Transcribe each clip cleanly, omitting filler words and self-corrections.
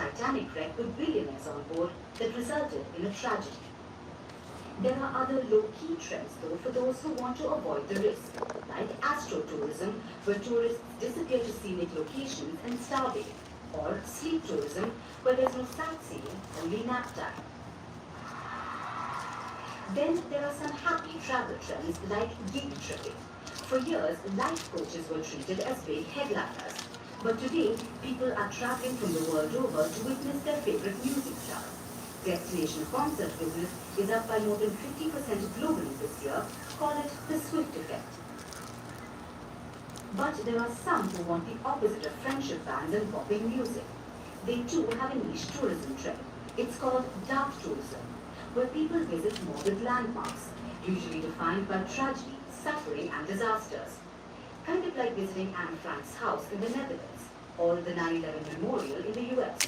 Titanic wreck with billionaires on board that resulted in a tragedy. There are other low-key trends though for those who want to avoid the risk, like astrotourism, where tourists disappear to scenic locations and starvate, or sleep tourism, where there's no sightseeing, only nap time. Then there are some happy travel trends like gig tripping. For years, life coaches were treated as big headliners, but today people are traveling from the world over to witness their favorite music stars. Destination concert business is up by more than 50% globally this year. Call it the Swift effect. But there are some who want the opposite of friendship bands and popping music. They too have a niche tourism trend. It's called dark tourism, where people visit morbid landmarks, usually defined by tragedy, suffering and disasters. Kind of like visiting Anne Frank's house in the Netherlands, or the 9/11 Memorial in the US.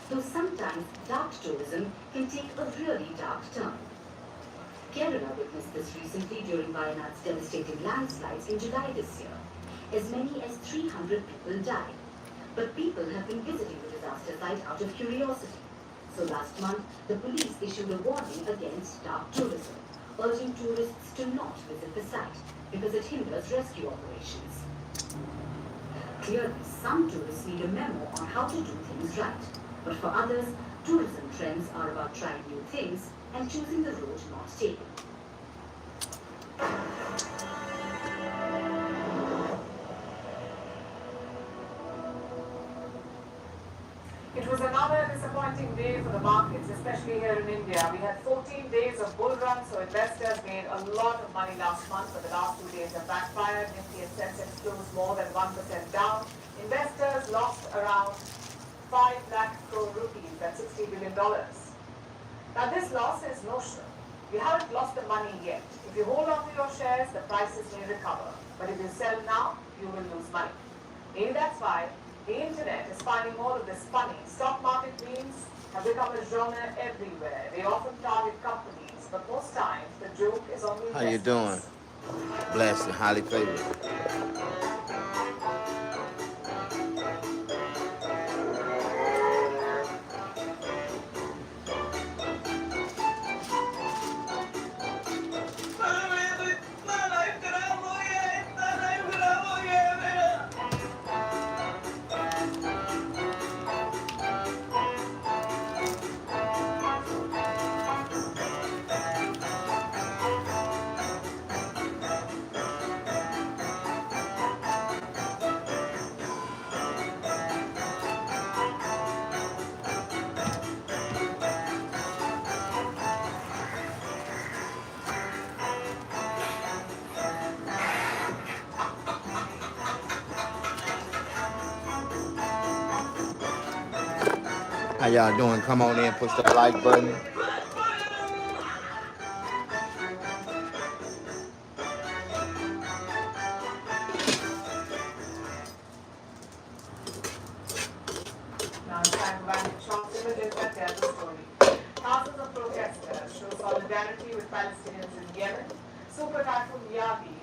Though sometimes dark tourism can take a really dark turn. Kerala witnessed this recently during Wayanad's devastating landslides in July this year. As many as 300 people died. But people have been visiting the disaster site out of curiosity. So last month, the police issued a warning against dark tourism, urging tourists to not visit the site because it hinders rescue operations. Clearly, some tourists need a memo on how to do things right. But for others, tourism trends are about trying new things and choosing the road not taken. It was another disappointing day for the markets, especially here in India. We had 14 days of bull run, so investors made a lot of money last month, but the last 2 days have backfired. Nifty and Sensex closed more than 1% down. Investors lost around 5 lakh crore rupees, that's $60 billion. Now this loss is notional. You haven't lost the money yet. If you hold on to your shares, the prices may recover. But if you sell now, you will lose money. Maybe that's why the internet is finding all of this funny. Stock market memes have become a genre everywhere. They often target companies, but most times the joke is on the investors. How you doing? Blessed and highly favored. How y'all doing? Come on in, push the like button. Now it's time to back to short images that tell the story. Thousands of protesters show solidarity with Palestinians in Yemen. Super Typhoon Yagi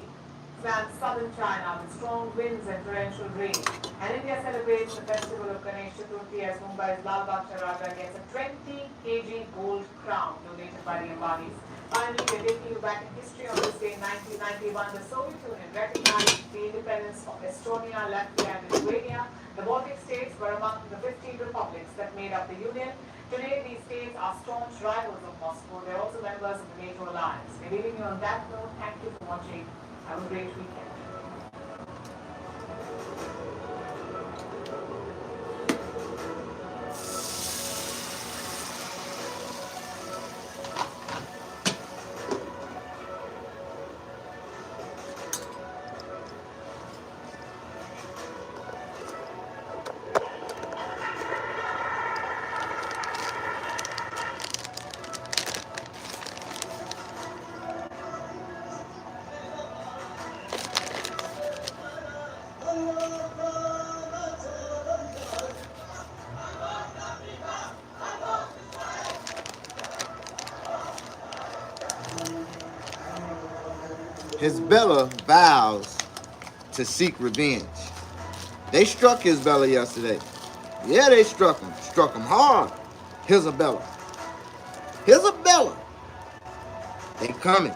slams southern China with strong winds and torrential rain. And India celebrates the festival of Ganesh Chaturthi as Mumbai's Lal Bagh Raja gets a 20 kg gold crown donated by the Ambanis. Finally, we're taking you back in history on this day in 1991. The Soviet Union recognized the independence of Estonia, Latvia, and Lithuania. The Baltic states were among the 15 republics that made up the Union. Today, these states are staunch rivals of Moscow. They're also members of the NATO alliance. We're leaving you on that note. Thank you for watching. Have a great weekend. Hezabella vows to seek revenge. They struck Hezabella yesterday. Yeah, they struck him hard. Hezabella. Hezabella. They coming.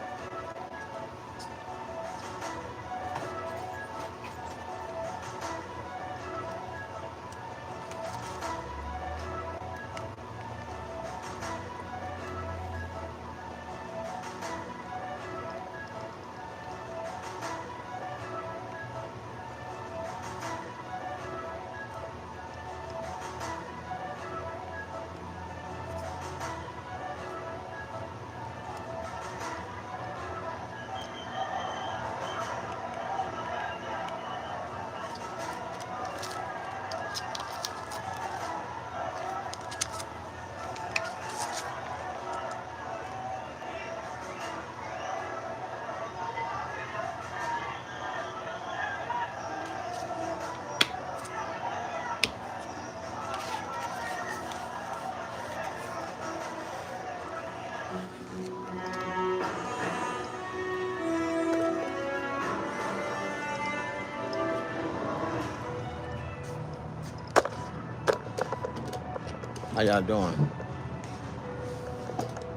How y'all doing?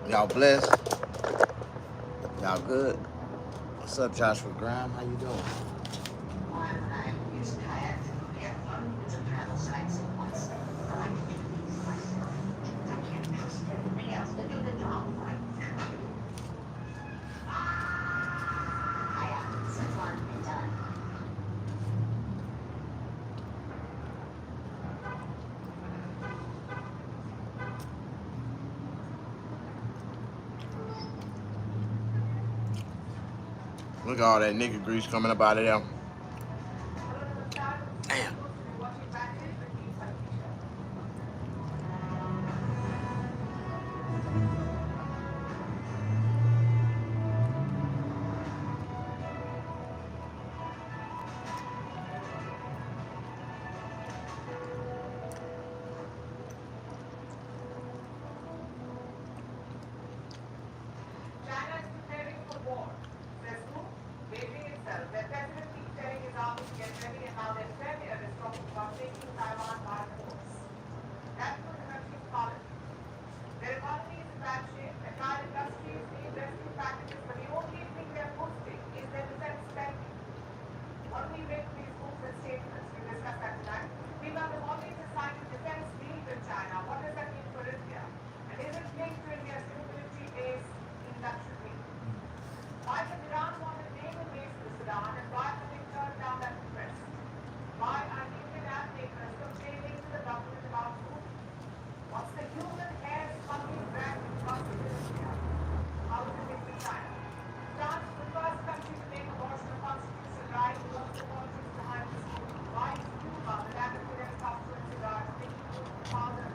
Y'all blessed? Y'all good? What's up, Joshua Graham? How you doing? Look at all that nigga grease coming up out of there. Damn. China is preparing for war. Says who? Beijing itself. Their president keeps telling his army to get ready, and now their premier is talking about taking Taiwan by force. That's what the country's policy. Their economy is in bad shape. Entire industries need rescue packages, but the only thing they're boosting is their defense spending. What do we make of these moves and statements? We discussed that tonight. Cuba has always signed a defense deal with China. What does that mean for India? And is it linked to India's military-based industrial? Why does Iran want a naval base in Sudan, and why have they turned down that request? Why are Indian airmakers complaining to the government about food? What's the human hair smuggling brand across India? How is it linked to China? France is the first country to make abortion a constitutional right. What's the politics behind this move? Why is Cuba, the land of Fidel Castro and cigars, making good father?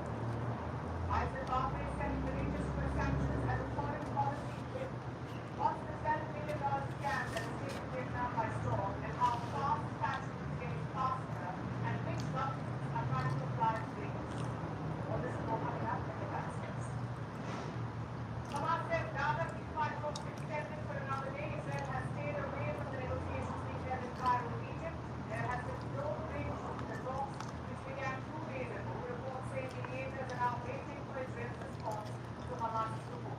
Why is Zimbabwe sending the religious for sanctions as a foreign policy whip? What's the $12 billion scam that is taking Vietnam by storm, and how fast fashion is getting faster, and which governments are trying to apply things? All this is all coming up in the baskets. Hamas says Gaza ceasefire talks extended for another day. Israel has stayed away from the negotiations being held in Cairo, Egypt. There has been no breakthrough in the talks, which began 2 days ago. Reports say mediators are now waiting for Israel's response to Hamas' proposal.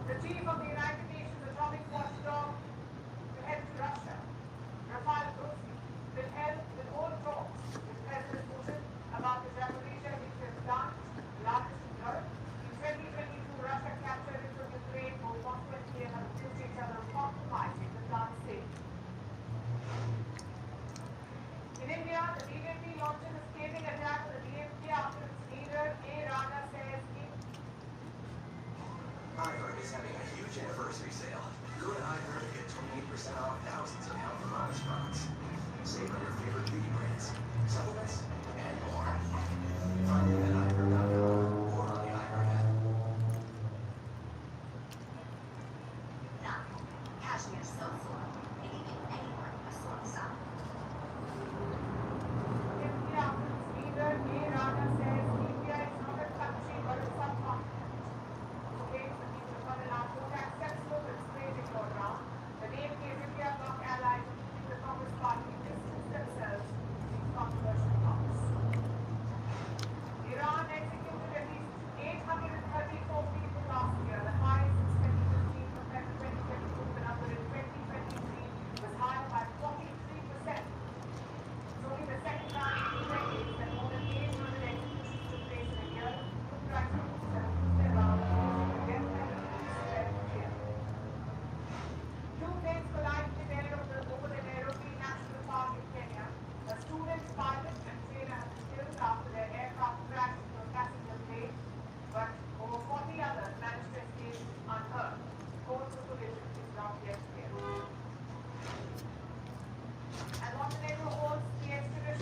The chief of the United Nations Atomic Watchdog will head to Russia. Rafael Grossi will hold talks with President Putin about the Zaporizhzhia nuclear plant, largest in Europe. In 2022, Russia captured it from Ukraine for 120 and accused each other of compromising the plant's safety. In India, the BJP launches a scathing attack on the DMK after its leader A. Rana says Ireland is having a huge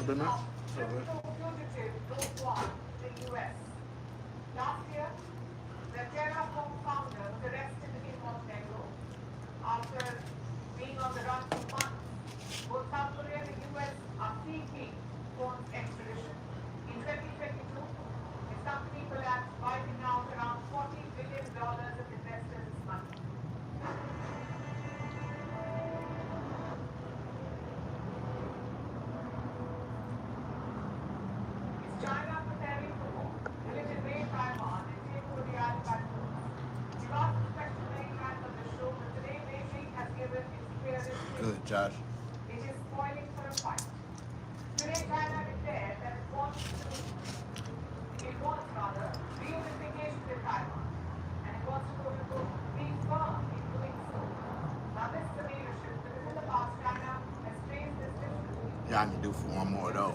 been there? Fugitive don't want the US. Last year, the Terraform founder was arrested in Montenegro after being on the run for months. Both South Korea and the US are seeking Phone's extradition. In 2022, his company collapsed, wiping out around $40 billion of investors' money. Is China preparing for war? Will it invade Taiwan and take over the island by force? We've asked this question many times on the show, but today Beijing has given its clearest statement. Good, Josh. It is spoiling for a fight. Today China declared that it wants reunification with Taiwan, and it wants to be firm in doing so. Now this is the leadership, because in the past China has praised this differently. Y'all need to do for one more though.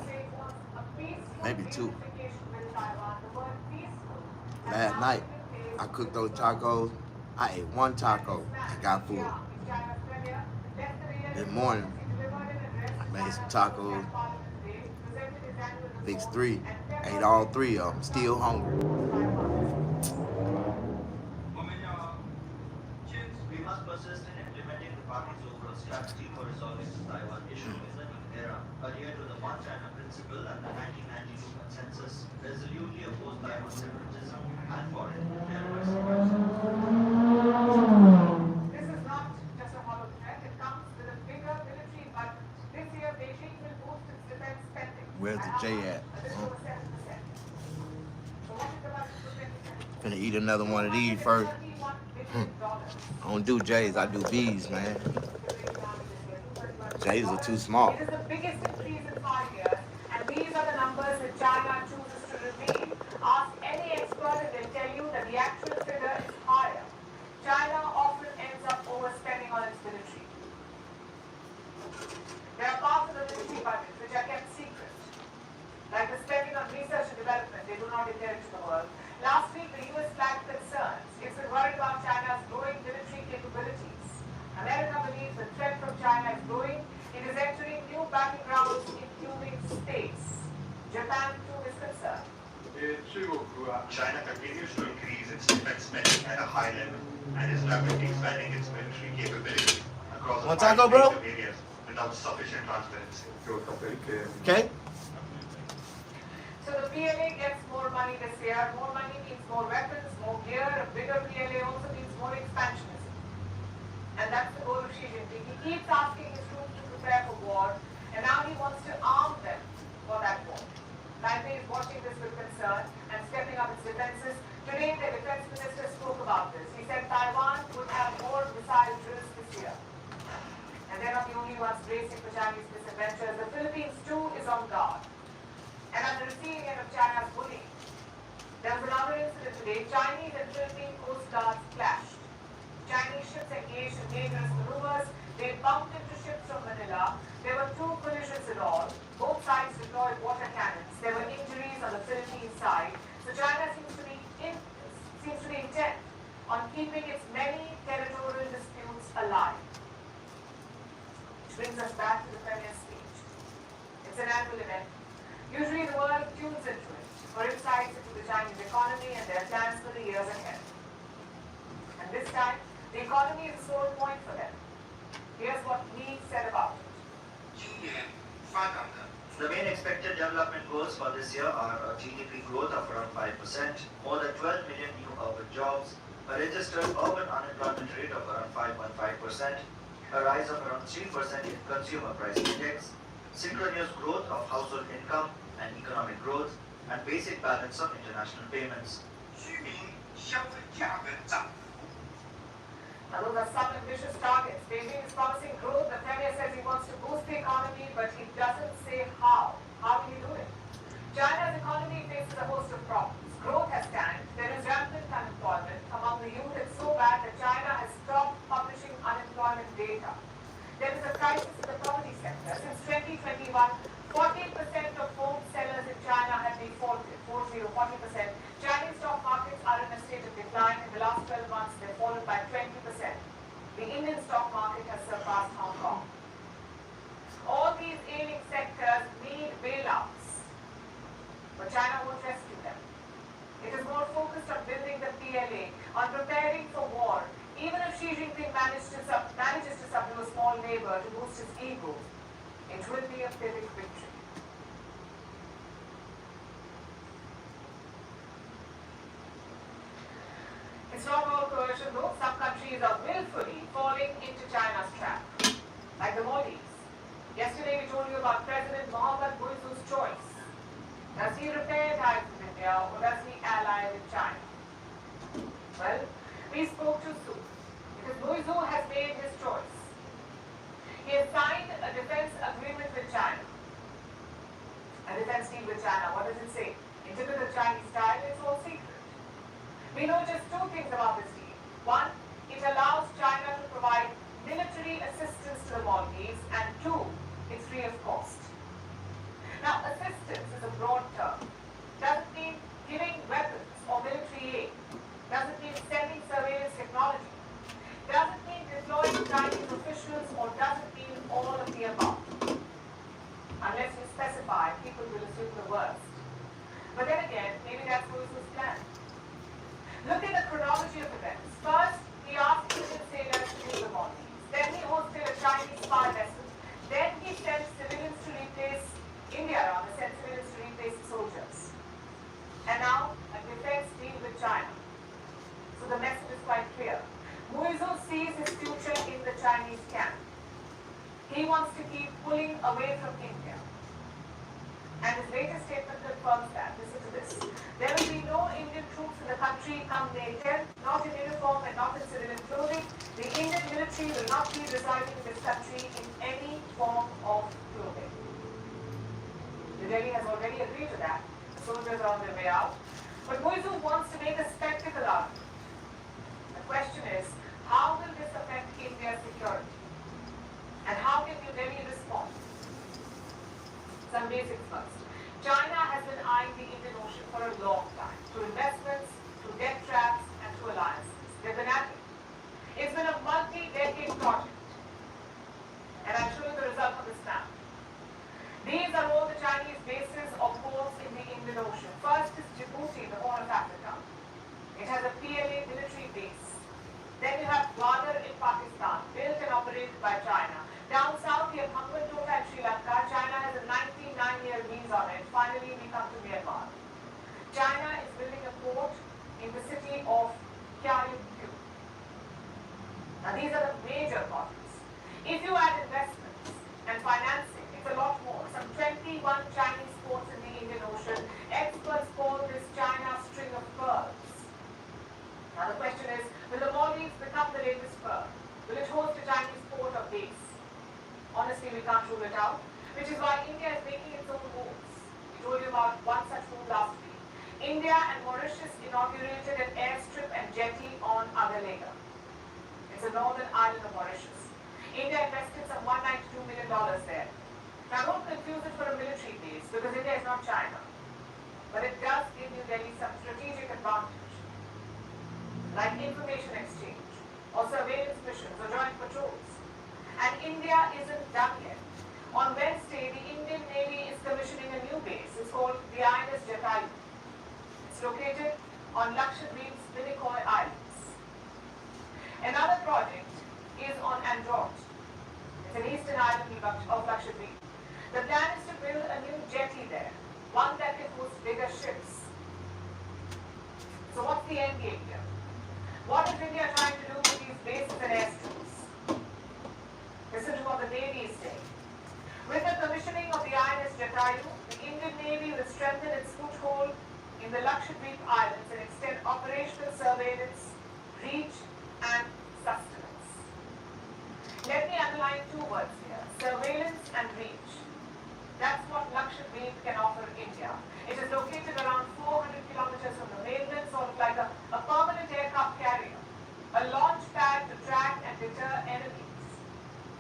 Maybe two. Last night, I cooked those tacos. I ate one taco and got full. This morning, I made some tacos. Fixed 3. Ate all 3 of them. Still hungry. We must persist in implementing the party's overall strategy for resolving the Taiwan issue in the new era, adhere to the One China principle and the 1992 consensus, resolutely oppose Taiwan separatism and foreign terrorism. This is not just a hollow threat, it comes with a bigger military budget. This year, Beijing will boost its defense spending. Where's the J at? Over 7%. So what is the budget for 2020? Finna eat another one of these first. I don't do J's, I do B's, man. J's are too small. It is the biggest increase in 5 years, and these are the numbers that China chooses to reveal. Ask any expert and they'll tell you that the actual figure is higher. China often ends up overspending on its military. There are parts of the military budget which are kept secret, like the spending on research and development. They do not declare it to the world. Last week, the US flagged concerns. It's been worried about China's growing military capabilities. America believes the threat from China is growing. It is entering new battlegrounds, including space. Japan, too, is concerned. China continues to increase its defense spending at a high level and is rapidly expanding its military capability across a Want wide taco, bro? range of areas without sufficient transparency. Okay? So the PLA gets more money this year. More money means more weapons, more gear. A bigger PLA also means more expansionism. And that's the goal of Xi Jinping. He keeps asking his troops to prepare for war, and now he wants to arm them for that war. Taipei is watching this with concern and stepping up its defenses. Today, the defense minister spoke about this. He said Taiwan would have more missile drills this year. And they're not the only ones bracing for Chinese misadventures. The Philippines, too, is on guard. And at the receiving end of China's bullying, there was another incident today. Chinese and Philippine coast guards clashed. Chinese ships engaged in dangerous maneuvers. They bumped into ships from Manila. There were 2 collisions in all. Both sides deployed water cannons. There were injuries on the Philippine side. So China seems to be intent on keeping its many territorial disputes alive. Which brings us back to the Premier's speech. It's an annual event. Usually the world tunes into it for insights into the Chinese economy and their plans for the years ahead. And this time, the economy is a sore point for them. Here's what he said about it. The main expected development goals for this year are a GDP growth of around 5%, more than 12 million new urban jobs, a registered urban unemployment rate of around 5.5%, a rise of around 3% in consumer price index, synchronous growth of household income and economic growth, and basic balance of international payments. Now those are some ambitious targets. Beijing is promising growth. The Premier says he wants to boost the economy, but he doesn't say how. How will he do it? China's economy faces a host of problems. Growth has tanked. There is rampant unemployment. Among the youth, it's so bad that China has stopped publishing unemployment data. There is a crisis in the property sector. Since 2021, 40% of home sellers in China have defaulted. 40%. Chinese stock markets are in a state of decline. In the last 12 months, they've fallen by 20%. The Indian stock market has surpassed Hong Kong. All these ailing sectors need bailouts. will be a Pyrrhic victory. It's not all coercion though. Some countries are willfully falling into China's trap, like the Maldives. Yesterday we told you about President Mohammad Muizzu's choice. Does he repair ties with India or does he ally with China? Well, we spoke too soon because Muizzu has made his choice. He has signed a defense agreement with China. A defense deal with China. What does it say? In typical Chinese style, it's all secret. We know just two things about this deal. One, it allows China to provide military assistance to the Maldives, and two, it's free of cost. Now, assistance is a broad term. Doesn't mean giving weapons or military aid. Doesn't mean sending surveillance technology. Doesn't mean deploying Chinese officials, or doesn't mean all of the above. Unless you specify, people will assume the worst. But then again, maybe that's Muizzu's plan. Look at the chronology of events. First, he asked Indian sailors to leave the Maldives. Then he hosted a Chinese spy vessel. Then he sent civilians to replace India, sent civilians to replace soldiers. And now, a defense deal with China. So the message is quite clear. Muizzu sees his future in the Chinese camp. He wants to keep pulling away from India. And his latest statement confirms that. Listen to this. There will be no Indian troops in the country come May 10th, not in uniform and not in civilian clothing. The Indian military will not be residing in this country in any form of clothing. New Delhi has already agreed to that. The soldiers are on their way out. But Muizzu wants to make a spectacle out of it. The question is, how will this affect India's security? And how can New Delhi respond? Some basics first. China has been eyeing the Indian Ocean for a long time, through investments, through debt traps, and through alliances. They've been at it. It's been a multi-decade project. And I'll show you the result of this map. These are all the Chinese bases or ports in the Indian Ocean. First is Djibouti, the Horn of Africa. It has a PLA military base. Then you have Gwadar in Pakistan, built and operated by China. Down south, you have Hambantota and Sri Lanka. China has a 99-year lease on it. Finally, we come to Myanmar. China is building a port in the city of Kyushu. Now, these are the major projects. If you add investments and financing, it's a lot more. Some 21 Chinese ports in the Indian Ocean. Experts call this China's string of pearls. Now, the question is, will the Maldives become the latest pearl? Will it host a Chinese port or base? Honestly, we can't rule it out, which is why India is making its own moves. We told you about one such move last week. India and Mauritius inaugurated an airstrip and jetty on Hezabella. It's a northern island of Mauritius. India invested some $192 million there. Now, don't confuse it for a military base, because India is not China. But it does give New Delhi some strategic advantage, like information exchange, or surveillance missions, or joint patrols. And India isn't done yet. On Wednesday, the Indian Navy is commissioning a new base. It's called the INS Jatayu. It's located on Lakshadweep's Minicoy Islands. Another project is on Android. It's an eastern island of Lakshadweep. The plan is to build a new jetty there, one that can host bigger ships. So what's the end game here? What is India trying to do with these bases and airstrips? Listen to what the Navy is saying. With the commissioning of the INS Jatayu, the Indian Navy will strengthen its foothold in the Lakshadweep Islands and extend operational surveillance, reach, and sustenance. Let me underline two words here: surveillance and reach. That's what Lakshadweep can offer India. It is located around 400 kilometers from the mainland, sort of like a permanent aircraft carrier, a launch pad to track and deter enemies.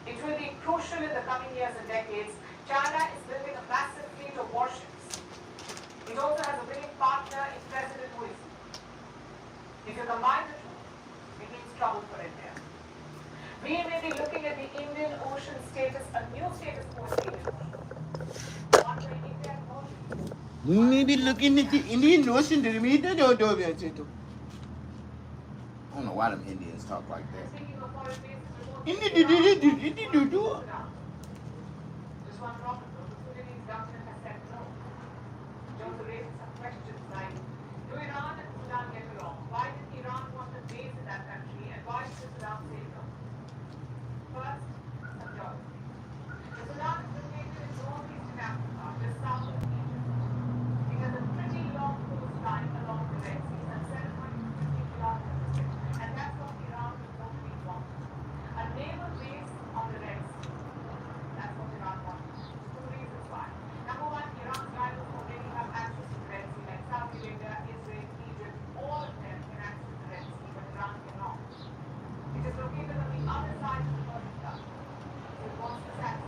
It will be crucial in the coming years and decades. China is building a massive fleet of warships. It also has a willing partner in President Muizzu. If you combine the two, it means trouble for India. We may be looking at the Indian Ocean status, a new status quo in the Indian Ocean. One where India and Maldives. We may be looking at the Indian Ocean to meet the I don't know why them Indians talk like that. Speaking of foreign bases, Indian do. This one unprofitable, the Sudanese government has said no. It also raises some questions like, do Iran and Sudan get along? Why did Iran want a base in that country, and why did Sudan say no? First, some geography. The Sudan is located in northeastern Africa, just south of Egypt. It has a pretty long coastline along the Red Sea, and 750 kilometers, and that's what Iran reportedly wants. A naval base on the Red Sea. That's what Iran wants. Two reasons why. Number one, Iran's rivals already have access to the Red Sea, like Saudi Arabia, Israel, Egypt, all of them can access the Red Sea, but Iran cannot. It is located on the other side of the Persian Gulf. So it wants this access.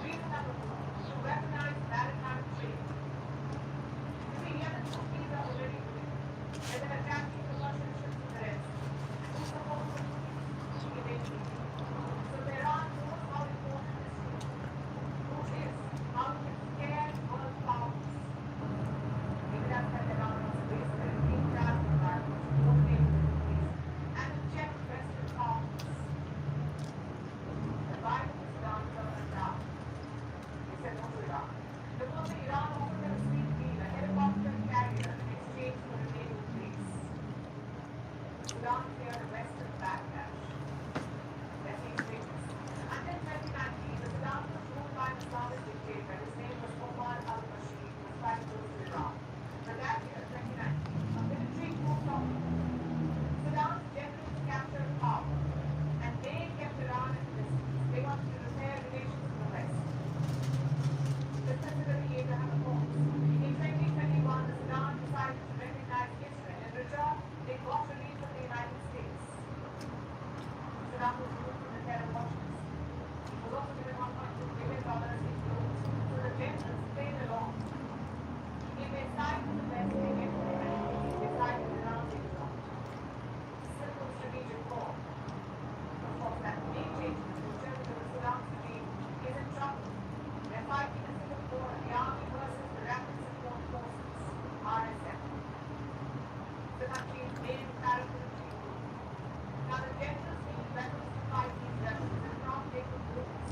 Reason number two, to weaponize maritime trade. You see, Yemen's Houthis are already doing it. They've been attacking commercial ships in the Red Sea. Who's supposed to eventually? So Iran knows how important this is. Truth is, how it can scare world powers. Maybe that's why Iran wants to base their greenhouse environment, coordinate with the peace, and inject Western powers. The Biden is Iran turned down. They said no to Iran. The moment Iran offered them a sweet deal, a helicopter carrier in exchange for a naval base. Sudan feared a Western backlash. Let's see his statements. Until 2019, the Sudan was ruled by an Islamist dictator. His name was Omar al-Bashir, who was quite close to Iran. But that year, 2019, a military coup toppled. Sudan's generals captured power, and they kept Iran at a distance. They wanted to repair relations with the West. The President Abraham Accords. In 2021, the Sudan decided to recognize Israel. In return, they got relief from the United States. Sudan was removed from the terror watch list. It was also given $1.2 billion in loans, so the generals played along. If they side with the West, they get more benefits. If they side with Iran, they do not. Simple strategic call. Of course, that may change in the future because the Sudan regime is in trouble. They're fighting a civil war, the army versus the Rapid Support Forces, RSF. The country's main paramilitary group. Now the generals need weapons to fight these rebels and not take the bullets.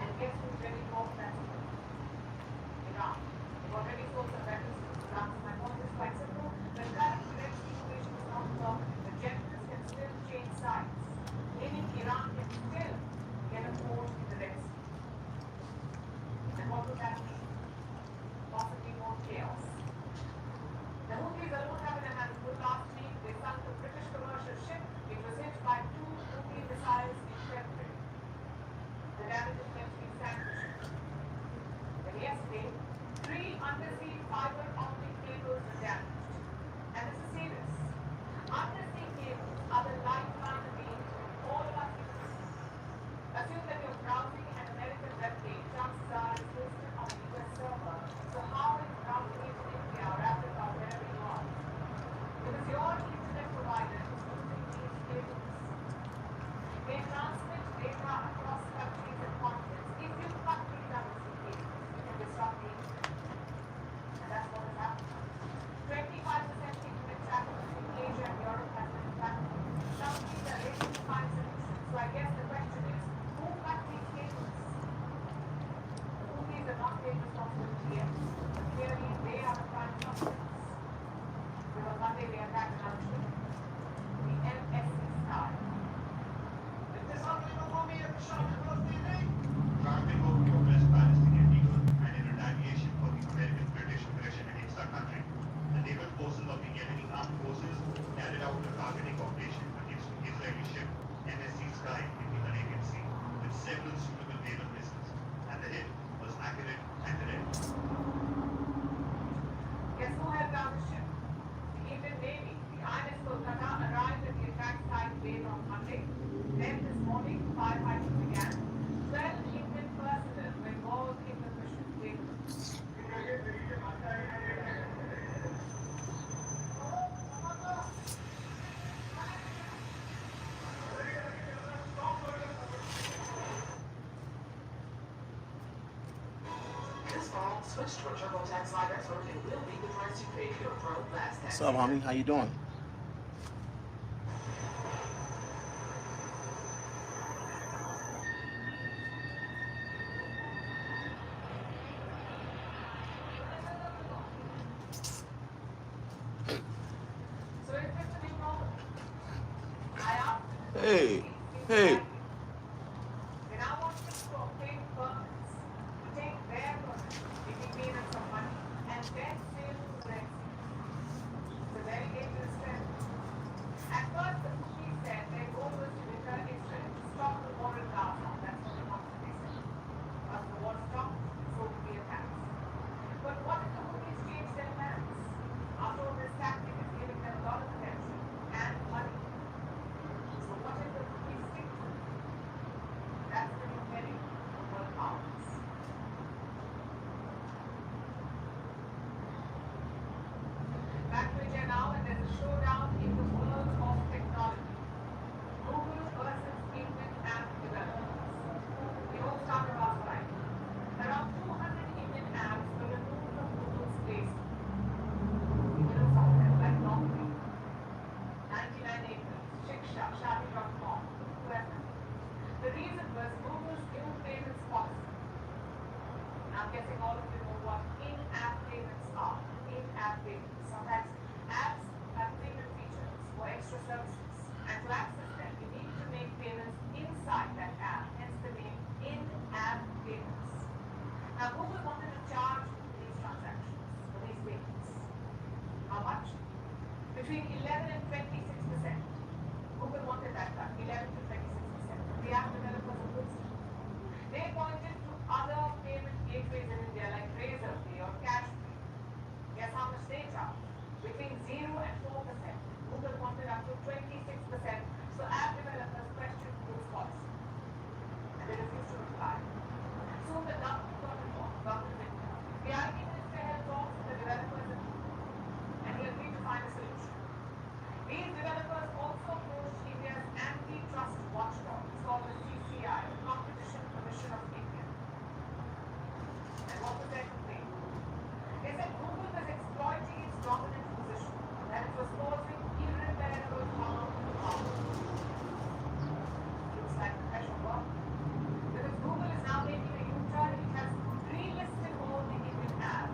And guess who's ready to offer that support? Iran. They've already sold some weapons to Sudan. So my point is quite simple. The current direct situation is not resolved. The generals can still change sides, meaning Iran can still get a hold in the Red Sea. And what would that mean? Possibly more chaos. The Houthis alone have an handful. Last week, they sunk a British commercial ship. It was hit by 2 Houthi missiles in February. The damage is meant to be sanctions. Then yesterday, 3 undersea fiber optic cables were damaged. And this is serious. Undersea cables are the lifeline of being all of us humans. Assume that you're browsing an American web page, chances are it's hosted on a US server. So how is browsing it in India or Africa or wherever you are? Because your internet provider is using these cables. They transmit data across countries and continents. If you cut these undersea cables, you can disrupt the internet. And that's what has happened. 25% internet traffic between Asia and Europe has been impacted. Countries are racing to find solutions. So I guess the question is, who cut these cables? The Houthis are not taking responsibility yet, but clearly they are the prime suspects. Because Monday they attacked another ship, the MSC Star. Targeting over the oppressed Palestinian people and in retaliation for the American-British aggression against our country, the naval forces of the Yemeni armed forces carried out a targeting operation against the Israeli ship MSC Sky in the Arabian Sea with several suitable naval missiles, and the hit was accurate and direct. Guess who held down the ship? The Indian Navy. The INS Kolkata arrived at the attack site late on Monday. Then this morning, firefighting began. 12 Indian personnel were involved in the mission. This fall, switch to a TurboTax Live Expert and we'll beat the price you paid for your Pro last tax. What's up, homie? How you doing? Hey, hey. They now want to obtain permits, to take their permits, making payments of money, and then sail to the Red Sea. It's a very dangerous trend. At first, the Houthis said their goal was to deter Israel, to stop the war in Gaza. That's what they wanted, they said. Once the war stopped, so would the attacks. But what if the Houthis change their plans? After all, this tactic is giving them a lot of attention and money. So what if the Houthis stick to it? That's the new heading of world powers. Back to India now, and there's a showdown in the world of technology. Google versus Indian app developers. We all started last night. Around 200 Indian apps were removed from Google's Play Store. You know some of them, like Naukri, 99 Acres, Shiksha, Shadi.com, whoever. The reason was Google's new payments policy. I'm guessing all of you know what in-app payments are. In-app payments. Sometimes apps have payment features for extra services. And to access them, you need to make payments inside that app, hence the name in-app payments. Now, Google wanted to charge these transactions, for these payments. How much? Between 11 and 26%. Google wanted that done, 11 to 26%. The app developers opposed it. They pointed to other payment gateways in India like Razorpay or CashPay. Guess how much they charge? Between 0 and 4%. Google wanted up to 26%. So app developers questioned Google's policy. And they refused to reply. Soon the government got involved, government of India. The IT minister held talks with the developers and Google. And he agreed to find a solution. These developers also approached India's antitrust watchdog. It's called the CCI, the Competition Commission of India. And what was their complaint? They said Google was exploiting its dominant position, that it was causing irreparable harm to farmers. Looks like the pressure worked. Because Google is now making a U-turn, it has relisted all the Indian apps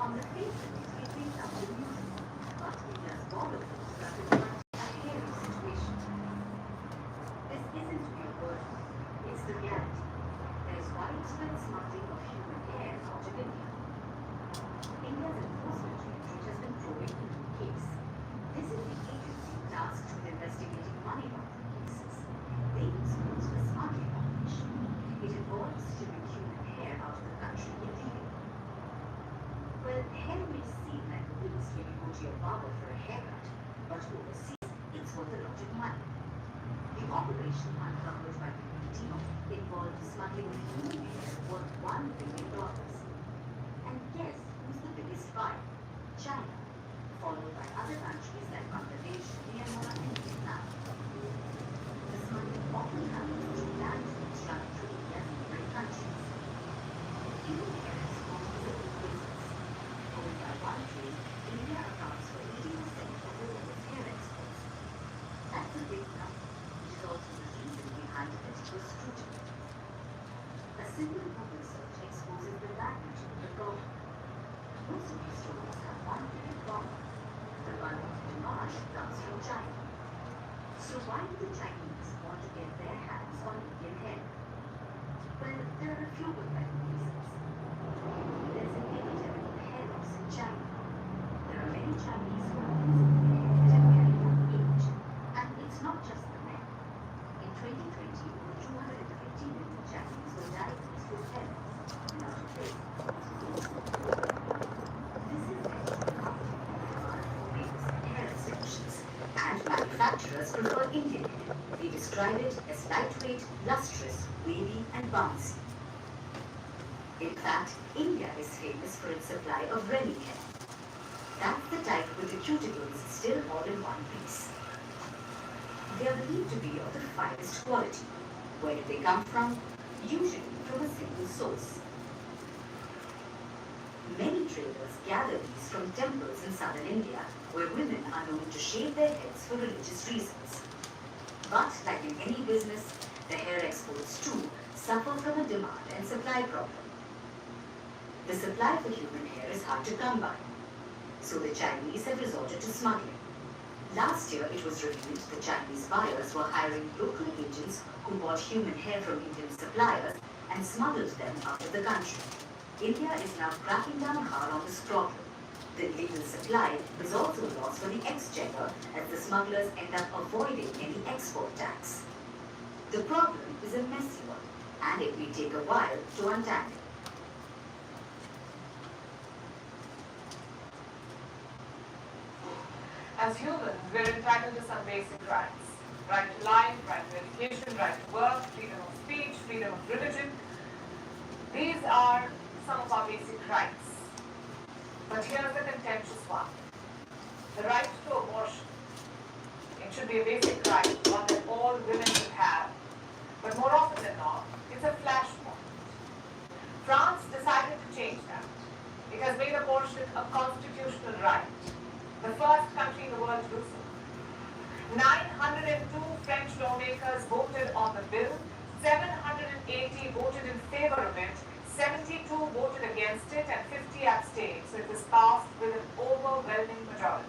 On the face of it may sound amusing, but India's border forces are confronting a hairy situation. This isn't mere word, it's the reality. There is widespread smuggling of human hair out of India. India's enforcement directorate has been probing into the case. This is the agency tasked with investigating money laundering cases. They expose the smuggling operation. It involves shipping human hair out of the country illegally. Well, hair may seem like a waste when you go to your barber for a haircut, but overseas, it's worth a lot of money. The operation uncovered by the team involved smuggling of human hair worth $1 billion. And guess who's the biggest buyer? China, followed by other countries like Bangladesh, Myanmar, and Vietnam. The smuggling often happens through land routes running through India's neighboring countries. Human hair is formed as a big business. Going by one trade, India accounts for 80% of the world's hair exports. That's a big number, which is also the reason behind political scrutiny. A simple Google search exposes the magnitude of the problem. Most of these stories have one thing in common. The bulk of demand comes from China. So why do the Chinese want to get their hands on Indian hair? Well, there are a few good reasons. There's an epidemic of hair loss in China. There are many Chinese who are losing their hair at a very young age. And it's not just the men. In 2020, over 250 million Chinese were diagnosed with hair loss. And out of this, hair extensions, and manufacturers prefer Indian hair. They describe it as lightweight, lustrous, wavy, and bouncy. In fact, India is famous for its supply of Remy hair. That's the type with the cuticles still all in one piece. They are believed to be of the finest quality. Where do they come from? Usually from a single source. Many traders gather these from temples in southern India, where women are known to shave their heads for religious reasons. But like in any business, the hair exports too suffer from a demand and supply problem. The supply for human hair is hard to come by, so the Chinese have resorted to smuggling. Last year, it was revealed the Chinese buyers were hiring local agents who bought human hair from Indian suppliers and smuggled them out of the country. India is now cracking down hard on this problem. The illegal supply is also a loss for the exchequer as the smugglers end up avoiding any export tax. The problem is a messy one, and it may take a while to untangle. As humans, we're entitled to some basic rights. Right to life, right to education, right to work, freedom of speech, freedom of religion. These are some of our basic rights. But here's the contentious one. The right to abortion. It should be a basic right, one that all women should have. But more often than not, it's a flashpoint. France decided to change that. It has made abortion a constitutional right. The first country in the world to do so. 902 French lawmakers voted on the bill, 780 voted in favor of it, 72 voted against it, and 50 abstained. So it was passed with an overwhelming majority.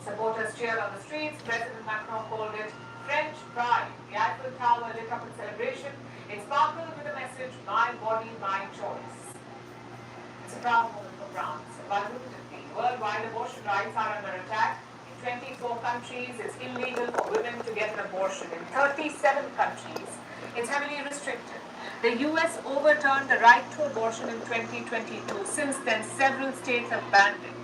Supporters cheered on the streets. President Macron called it French pride. The Eiffel Tower lit up in celebration. It sparkled with the message, my body, my choice. It's a proud moment for France. Why wouldn't it be? Worldwide, abortion rights are under attack. In 24 countries, it's illegal for women to get an abortion. In 37 countries, it's heavily restricted. The US overturned the right to abortion in 2022. Since then, several states have banned it.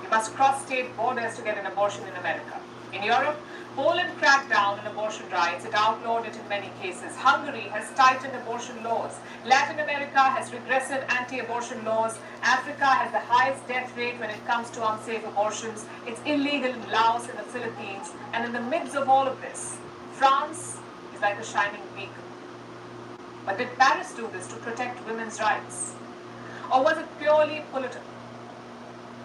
You must cross state borders to get an abortion in America. In Europe, Poland cracked down on abortion rights. It outlawed it in many cases. Hungary has tightened abortion laws. Latin America has regressive anti-abortion laws. Africa has the highest death rate when it comes to unsafe abortions. It's illegal in Laos and the Philippines. And in the midst of all of this, France is like a shining beacon. But did Paris do this to protect women's rights? Or was it purely political?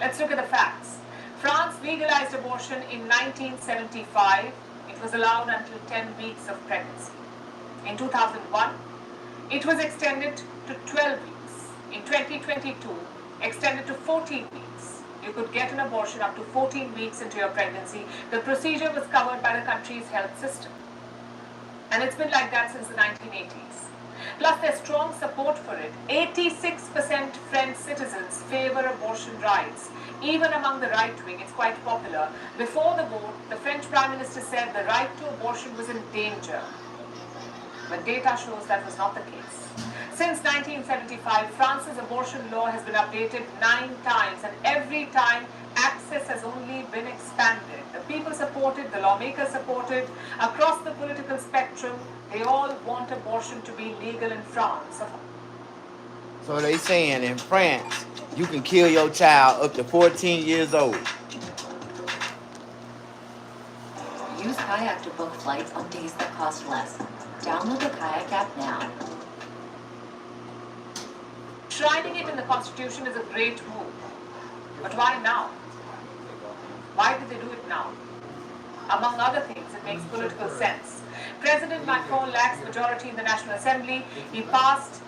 Let's look at the facts. France legalized abortion in 1975. It was allowed until 10 weeks of pregnancy. In 2001, it was extended to 12 weeks. In 2022, extended to 14 weeks. You could get an abortion up to 14 weeks into your pregnancy. The procedure was covered by the country's health system. And it's been like that since the 1980s. Plus, there's strong support for it. 86% French citizens favor abortion rights. Even among the right wing, it's quite popular. Before the vote, the French Prime Minister said the right to abortion was in danger. But data shows that was not the case. Since 1975, France's abortion law has been updated 9 times, and every time access has only been expanded. The people supported, the lawmakers supported, across the political spectrum, they all want abortion to be legal in France. So they saying in France, you can kill your child up to 14 years old. Use Kayak to book flights on days that cost less. Download the Kayak app now. Enshrining it in the Constitution is a great move. But why now? Why did they do it now? Among other things, it makes political sense. President Macron lacks majority in the National Assembly. He passed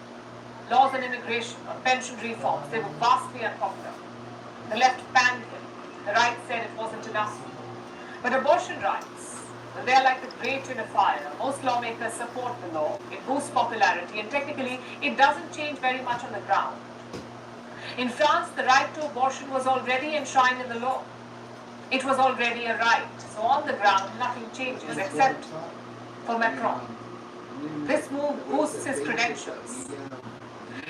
laws on immigration, on pension reforms. They were vastly unpopular. The left banned him. The right said it wasn't enough. But abortion rights, well, they're like the great unifier. Most lawmakers support the law. It boosts popularity, and technically, it doesn't change very much on the ground. In France, the right to abortion was already enshrined in the law. It was already a right. So on the ground, nothing changes except for Macron. This move boosts his credentials.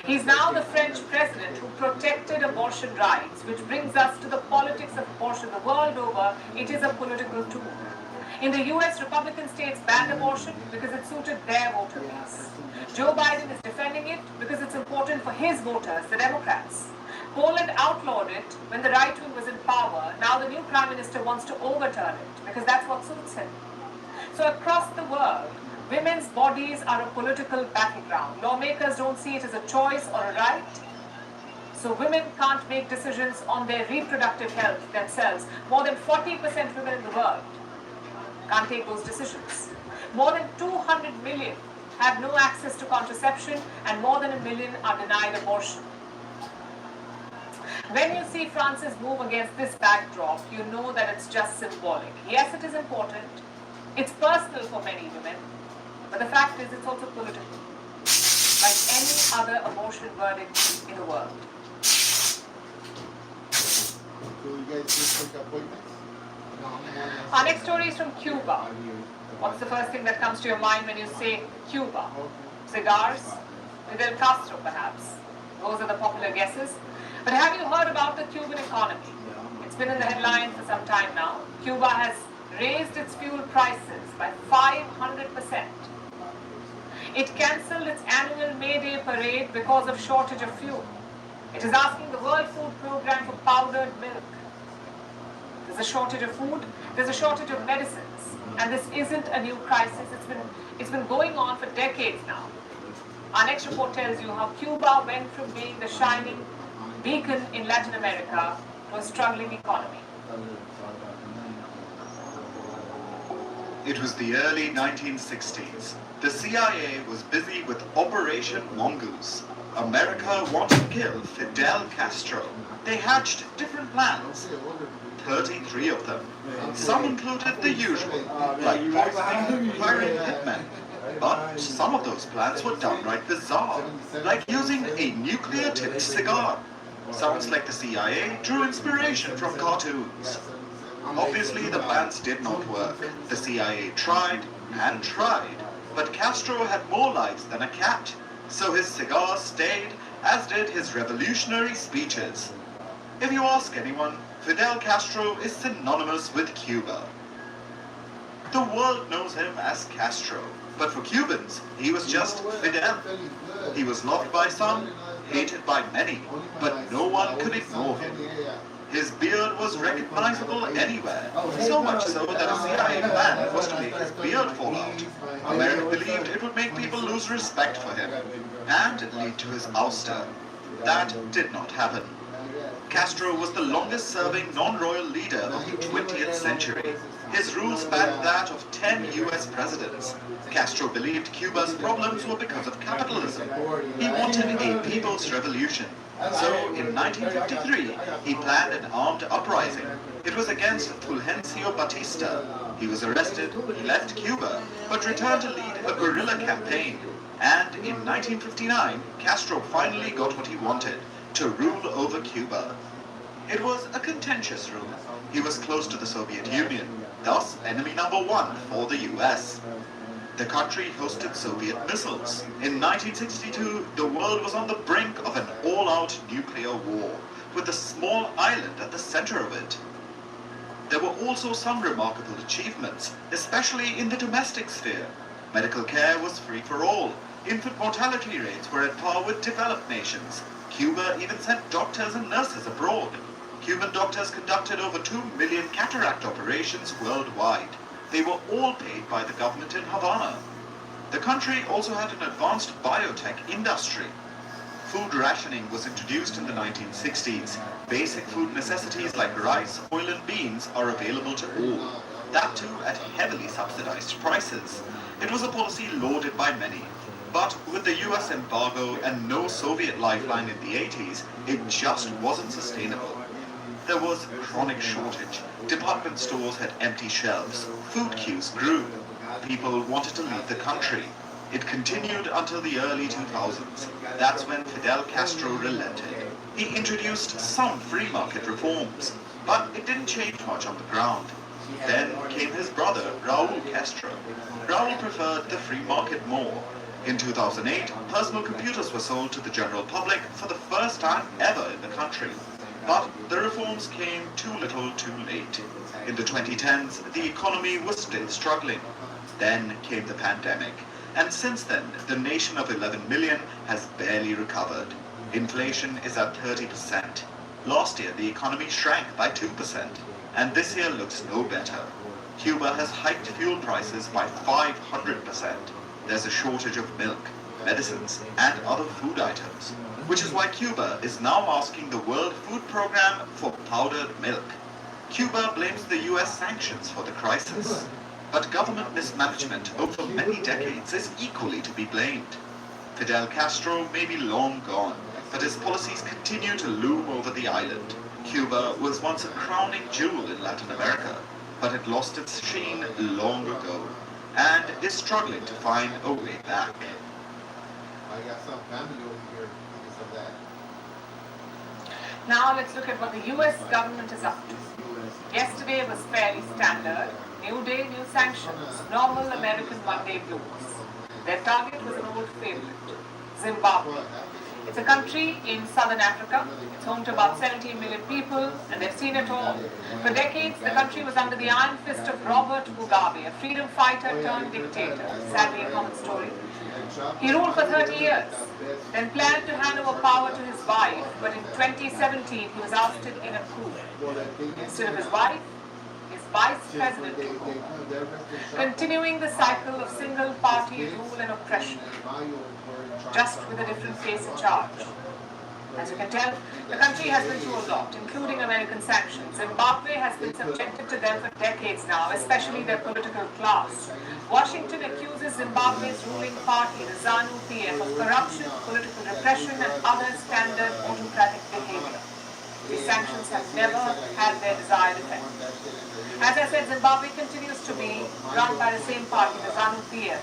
He's now the French president who protected abortion rights, which brings us to the politics of abortion. The world over, it is a political tool. In the US, Republican states banned abortion because it suited their voter base. Joe Biden is defending it because it's important for his voters, the Democrats. Poland outlawed it when the right wing was in power. Now the new prime minister wants to overturn it because that's what suits him. So across the world, women's bodies are a political battleground. Lawmakers don't see it as a choice or a right. So women can't make decisions on their reproductive health themselves. More than 40% women in the world can't take those decisions. More than 200 million have no access to contraception, and more than 1 million are denied abortion. When you see France's move against this backdrop, you know that it's just symbolic. Yes, it is important. It's personal for many women. But the fact is, it's also political. Like any other abortion verdict in the world. Our next story is from Cuba. What's the first thing that comes to your mind when you say Cuba? Cigars? Fidel Castro, perhaps. Those are the popular guesses. But have you heard about the Cuban economy? It's been in the headlines for some time now. Cuba has raised its fuel prices by 500%. It cancelled its annual May Day parade because of shortage of fuel. It is asking the World Food Programme for powdered milk. There's a shortage of food, there's a shortage of medicines, and this isn't a new crisis. It's been going on for decades now. Our next report tells you how Cuba went from being the shining beacon in Latin America to a struggling economy. It was the early 1960s. The CIA was busy with Operation Mongoose. America wanted to kill Fidel Castro. They hatched different plans, 33 of them. Some included the usual, like poisoning, hiring hitmen. But some of those plans were downright bizarre, like using a nuclear-tipped cigar. Sounds like the CIA drew inspiration from cartoons. Obviously, the plans did not work. The CIA tried and tried, but Castro had more lives than a cat, so his cigar stayed, as did his revolutionary speeches. If you ask anyone, Fidel Castro is synonymous with Cuba. The world knows him as Castro, but for Cubans, he was just Fidel. He was loved by some, hated by many, but no one could ignore him. His beard was recognizable anywhere, so much so that a CIA plan was to make his beard fall out. America believed it would make people lose respect for him, and lead to his ouster. That did not happen. Castro was the longest-serving non-royal leader of the 20th century. His rule spanned that of 10 US presidents. Castro believed Cuba's problems were because of capitalism. He wanted a people's revolution. So, in 1953, he planned an armed uprising. It was against Fulgencio Batista. He was arrested, he left Cuba, but returned to lead a guerrilla campaign. And in 1959, Castro finally got what he wanted, to rule over Cuba. It was a contentious rule. He was close to the Soviet Union, thus enemy number one for the US. The country hosted Soviet missiles. In 1962, the world was on the brink of an all-out nuclear war, with a small island at the center of it. There were also some remarkable achievements, especially in the domestic sphere. Medical care was free for all. Infant mortality rates were at par with developed nations. Cuba even sent doctors and nurses abroad. Cuban doctors conducted over 2 million cataract operations worldwide. They were all paid by the government in Havana. The country also had an advanced biotech industry. Food rationing was introduced in the 1960s. Basic food necessities like rice, oil and beans are available to all. That too at heavily subsidized prices. It was a policy lauded by many. But with the US embargo and no Soviet lifeline in the 80s, it just wasn't sustainable. There was chronic shortage. Department stores had empty shelves. Food queues grew. People wanted to leave the country. It continued until the early 2000s. That's when Fidel Castro relented. He introduced some free market reforms, but it didn't change much on the ground. Then came his brother, Raul Castro. Raul preferred the free market more. In 2008, personal computers were sold to the general public for the first time ever in the country. But the reforms came too little too late. In the 2010s, the economy was still struggling. Then came the pandemic. And since then, the nation of 11 million has barely recovered. Inflation is at 30%. Last year, the economy shrank by 2%. And this year looks no better. Cuba has hiked fuel prices by 500%. There's a shortage of milk, medicines, and other food items, which is why Cuba is now asking the World Food Program for powdered milk. Cuba blames the US sanctions for the crisis, but government mismanagement over many decades is equally to be blamed. Fidel Castro may be long gone, but his policies continue to loom over the island. Cuba was once a crowning jewel in Latin America, but it lost its sheen long ago, and is struggling to find a way back. I got some family over here because of that. Now let's look at what the US government is up to. Yesterday was fairly standard. New day, new sanctions. Normal American one-day blues. Their target was an old favorite, Zimbabwe. It's a country in southern Africa. It's home to about 17 million people, and they've seen it all. For decades, the country was under the iron fist of Robert Mugabe, a freedom fighter turned dictator. Sadly, a common story. He ruled for 30 years, then planned to hand over power to his wife, but in 2017, he was ousted in a coup. Instead of his wife, his vice president took over, continuing the cycle of single-party rule and oppression, just with a different face in charge. As you can tell, the country has been through a lot, including American sanctions. Zimbabwe has been subjected to them for decades now, especially their political class. Washington accuses Zimbabwe's ruling party, the ZANU-PF, of corruption, political repression, and other standard autocratic behavior. These sanctions have never had their desired effect. As I said, Zimbabwe continues to be run by the same party, the ZANU-PF.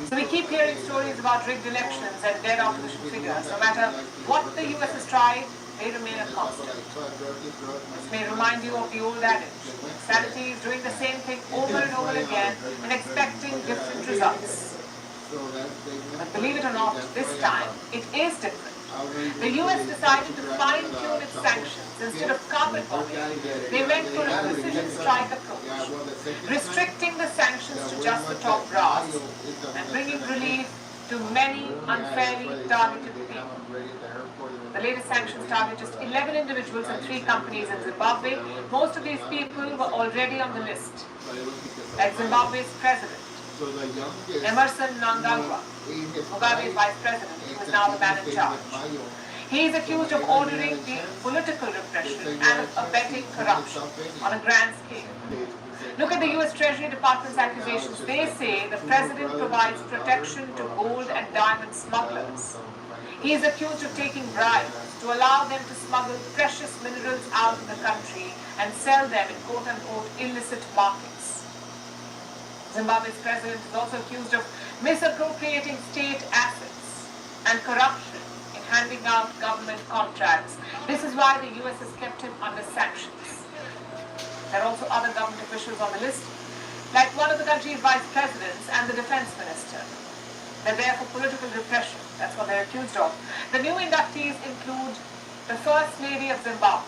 So we keep hearing stories about rigged elections and dead opposition figures. No matter what the US has tried, they remain a constant. This may remind you of the old adage, insanity is doing the same thing over and over again and expecting different results. But believe it or not, this time it is different. The US decided to fine-tune its sanctions. Instead of carpet bombing, they went for a precision strike approach, restricting the sanctions to just the top brass and bringing relief to many unfairly targeted people. The latest sanctions target just 11 individuals and 3 companies in Zimbabwe. Most of these people were already on the list, like Zimbabwe's president, Emerson Mnangagwa, Mugabe's vice president, who is now the man in charge. He is accused of ordering the political repression and of abetting corruption on a grand scale. Look at the US Treasury Department's accusations. They say the president provides protection to gold and diamond smugglers. He is accused of taking bribes to allow them to smuggle precious minerals out of the country and sell them in quote-unquote illicit markets. Zimbabwe's president is also accused of misappropriating state assets and corruption in handing out government contracts. This is why the US has kept him under sanctions. There are also other government officials on the list, like one of the country's vice presidents and the defense minister. They're there for political repression. That's what they're accused of. The new inductees include the First Lady of Zimbabwe,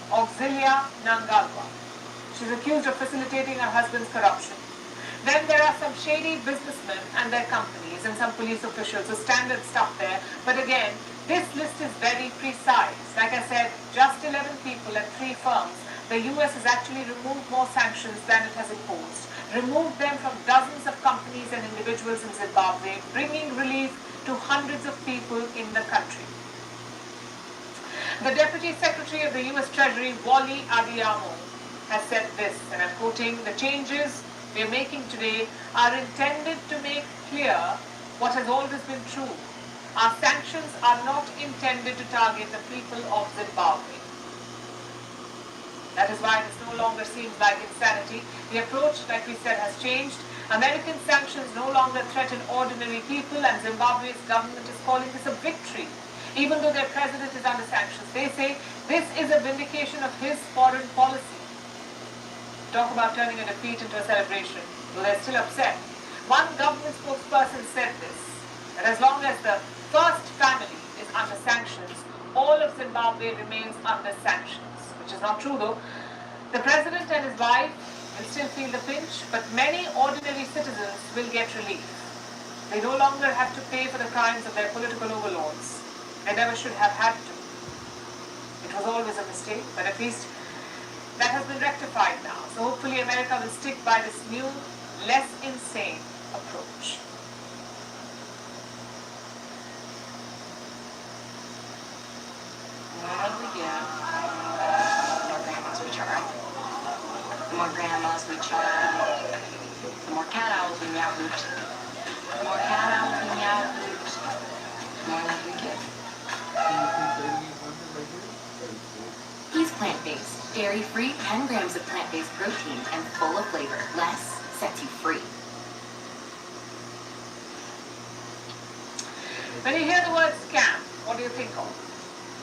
Auxilia Mnangagwa. She's accused of facilitating her husband's corruption. Then there are some shady businessmen and their companies and some police officials, so standard stuff there. But again, this list is very precise. Like I said, just 11 people and 3 firms. The US has actually removed more sanctions than it has imposed, removed them from dozens of companies and individuals in Zimbabwe, bringing relief to hundreds of people in the country. The Deputy Secretary of the US Treasury, Wally Adeyemo, has said this, and I'm quoting, "The changes we are making today are intended to make clear what has always been true. Our sanctions are not intended to target the people of Zimbabwe." That is why this no longer seems like insanity. The approach, like we said, has changed. American sanctions no longer threaten ordinary people, and Zimbabwe's government is calling this a victory. Even though their president is under sanctions, they say this is a vindication of his foreign policy. Talk about turning a defeat into a celebration, though they're still upset. One government spokesperson said this, that as long as the first family is under sanctions, all of Zimbabwe remains under sanctions. Which is not true though. The president and his wife will still feel the pinch, but many ordinary citizens will get relief. They no longer have to pay for the crimes of their political overlords. They never should have had to. It was always a mistake, but at least that has been rectified now. So hopefully America will stick by this new, less insane approach. The more grandmas we charm, the more cat owls we meow hoops, the more cat owls we meow hoops, the more love we get. He's plant-based, dairy-free, 10 grams of plant-based protein and full of flavor. Less sets you free. When you hear the word scam, what do you think of?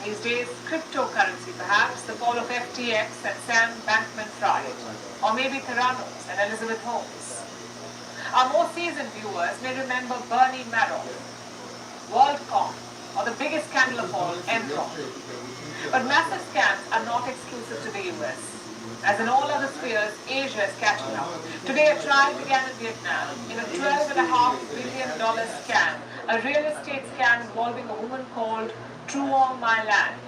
These days, cryptocurrency perhaps, the fall of FTX and Sam Bankman-Fried, or maybe Theranos and Elizabeth Holmes. Our more seasoned viewers may remember Bernie Madoff, WorldCom, or the biggest scandal of all, Enron. But massive scams are not exclusive to the US. As in all other spheres, Asia is catching up. Today, a trial began in Vietnam in a $12.5 billion scam, a real estate scam involving a woman called Truong My Land.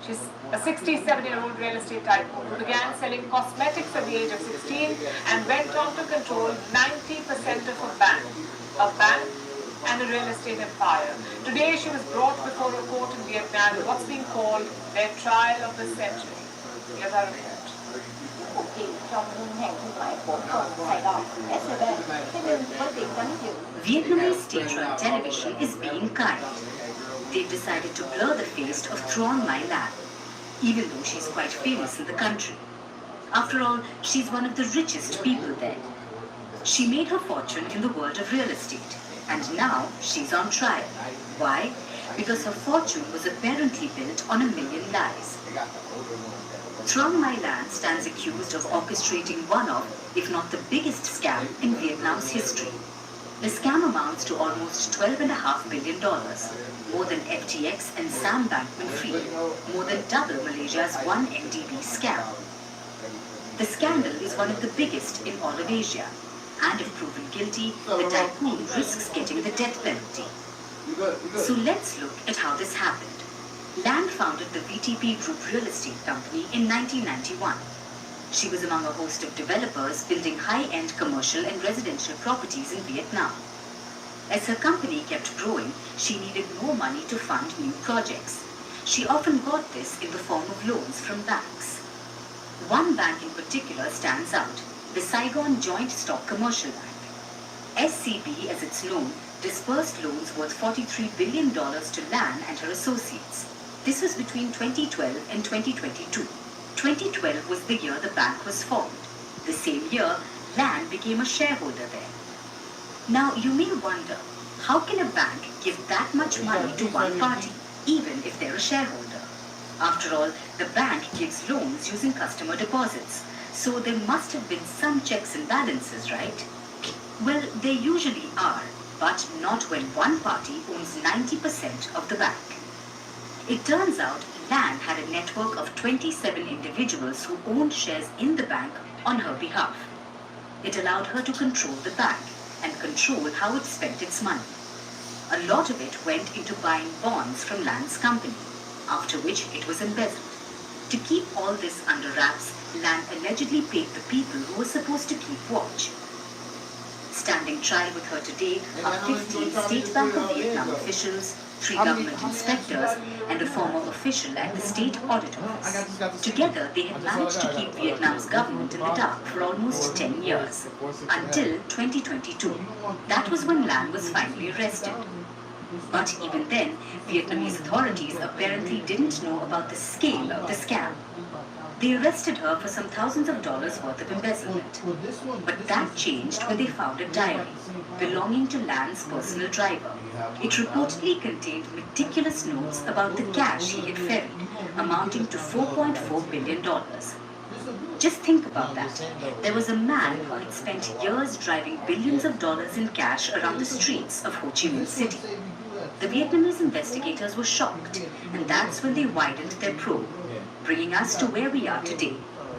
She's a 67-year-old real estate tycoon who began selling cosmetics at the age of 16 and went on to control 90% of a bank and a real estate empire. Today she was brought before a court in Vietnam in what's being called their trial of the century. Here's our report. Vietnamese state-run television is being kind. They've decided to blur the face of Truong My Lan, even though she's quite famous in the country. After all, she's one of the richest people there. She made her fortune in the world of real estate, and now she's on trial. Why? Because her fortune was apparently built on 1 million lies. Truong My Lan stands accused of orchestrating one of, if not the biggest scam in Vietnam's history. The scam amounts to almost $12.5 billion, more than FTX and Sam Bankman-Fried, more than double Malaysia's 1MDB scam. The scandal is one of the biggest in all of Asia, and if proven guilty, the tycoon risks getting the death penalty. So let's look at how this happened. Lan founded the VTP Group real estate company in 1991. She was among a host of developers building high-end commercial and residential properties in Vietnam. As her company kept growing, she needed more money to fund new projects. She often got this in the form of loans from banks. One bank in particular stands out, the Saigon Joint Stock Commercial Bank. SCB, as it's known, disbursed loans worth $43 billion to Lan and her associates. This was between 2012 and 2022. 2012 was the year the bank was formed. The same year, Lan became a shareholder there. Now, you may wonder, how can a bank give that much money to one party, even if they're a shareholder? After all, the bank gives loans using customer deposits, so there must have been some checks and balances, right? Well, there usually are, but not when one party owns 90% of the bank. It turns out Lan had a network of 27 individuals who owned shares in the bank on her behalf. It allowed her to control the bank and control how it spent its money. A lot of it went into buying bonds from Lan's company, after which it was embezzled. To keep all this under wraps, Lan allegedly paid the people who were supposed to keep watch. Standing trial with her today are 15 State Bank of Vietnam officials, 3 government inspectors, and a former official at the State Audit Office. Together, they had managed to keep Vietnam's government in the dark for almost 10 years, until 2022. That was when Lan was finally arrested. But even then, Vietnamese authorities apparently didn't know about the scale of the scam. They arrested her for some thousands of dollars worth of embezzlement. But that changed when they found a diary belonging to Lan's personal driver. It reportedly contained meticulous notes about the cash he had ferried, amounting to $4.4 billion. Just think about that. There was a man who had spent years driving billions of dollars in cash around the streets of Ho Chi Minh City. The Vietnamese investigators were shocked, and that's when they widened their probe, bringing us to where we are today.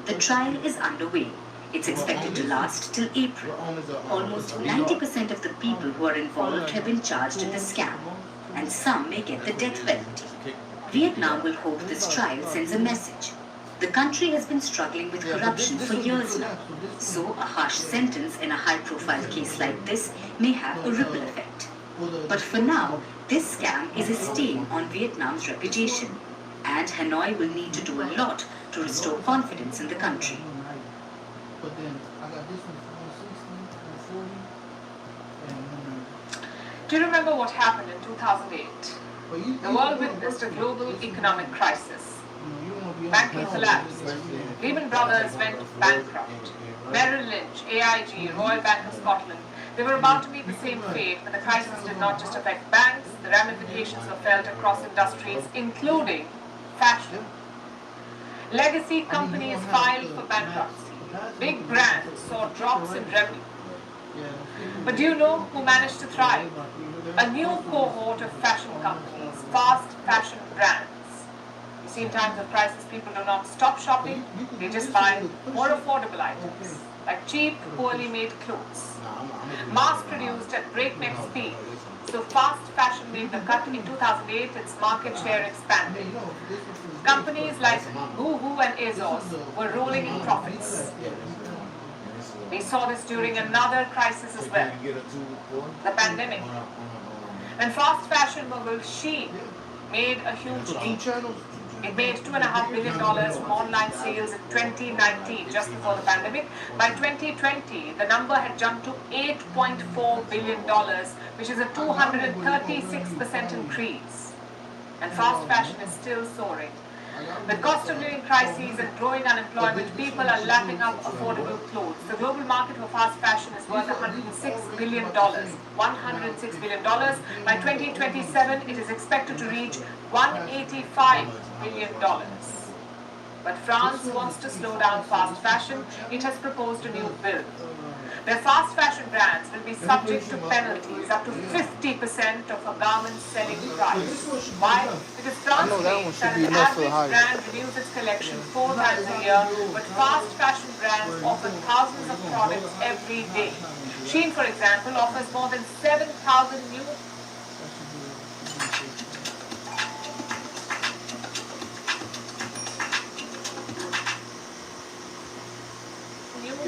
The trial is underway. It's expected to last till April. Almost 90% of the people who are involved have been charged in the scam, and some may get the death penalty. Vietnam will hope this trial sends a message. The country has been struggling with corruption for years now, so a harsh sentence in a high-profile case like this may have a ripple effect. But for now, this scam is a stain on Vietnam's reputation, and Hanoi will need to do a lot to restore confidence in the country. Do you remember what happened in 2008? The world witnessed a global economic crisis. Banking collapsed. Lehman Brothers went bankrupt. Merrill Lynch, AIG, Royal Bank of Scotland, they were about to meet the same fate, but the crisis did not just affect banks, the ramifications were felt across industries, including fashion. Legacy companies filed for bankruptcy. Big brands saw drops in revenue. But do you know who managed to thrive? A new cohort of fashion companies, fast fashion brands. You see, in times of crisis, people do not stop shopping, they just buy more affordable items, like cheap, poorly made clothes. Mass-produced at breakneck speed, so fast fashion made the cut in 2008, its market share expanded. Companies like Boohoo and ASOS were rolling in profits. We saw this during another crisis as well, the pandemic. When fast fashion mogul Shein made a huge leap. It made $2.5 billion from online sales in 2019, just before the pandemic. By 2020, the number had jumped to $8.4 billion, which is a 236% increase. And fast fashion is still soaring. With cost of living crises and growing unemployment, people are lapping up affordable clothes. The global market for fast fashion is worth $106 billion. $106 billion. By 2027, it is expected to reach $185 billion. But France wants to slow down fast fashion. It has proposed a new bill. Their fast fashion brands will be subject to penalties up to 50% of a garment's selling price. Why? Because France claims that an average brand renews its collection 4 times a year, but fast fashion brands offer thousands of products every day. Shein, for example, offers more than 7,000 new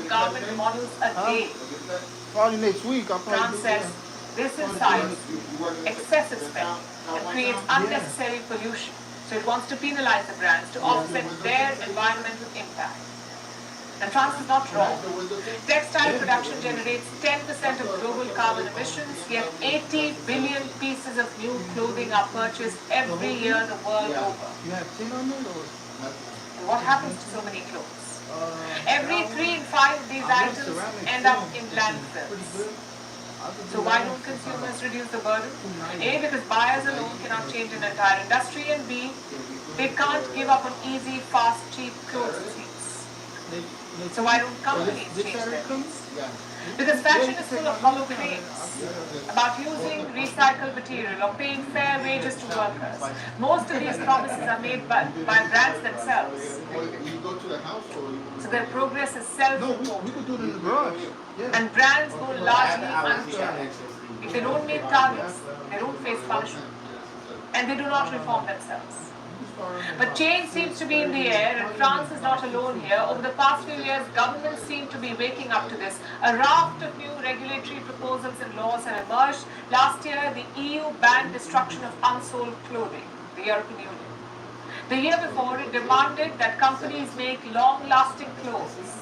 garment models a day. Probably next week. France says This incites excessive spending and creates unnecessary pollution. So it wants to penalize the brands to offset their environmental impact. And France is not wrong. Textile production generates 10% of global carbon emissions, yet 80 billion pieces of new clothing are purchased every year the world over. And what happens to so many clothes? Every 3 in 5 of these items end up in landfills. So why don't consumers reduce the burden? A, because buyers alone cannot change an entire industry, and B, they can't give up on easy, fast, cheap clothes it seems. So why don't companies change their ways? Because fashion is full of hollow claims about using recycled material or paying fair wages to workers. Most of these promises are made by brands themselves. So their progress is self-reported. And brands go largely unchecked. If they don't meet targets, they don't face punishment. And they do not reform themselves. But change seems to be in the air, and France is not alone here. Over the past few years, governments seem to be waking up to this. A raft of new regulatory proposals and laws have emerged. Last year, the EU banned destruction of unsold clothing, the European Union. The year before, it demanded that companies make long-lasting clothes.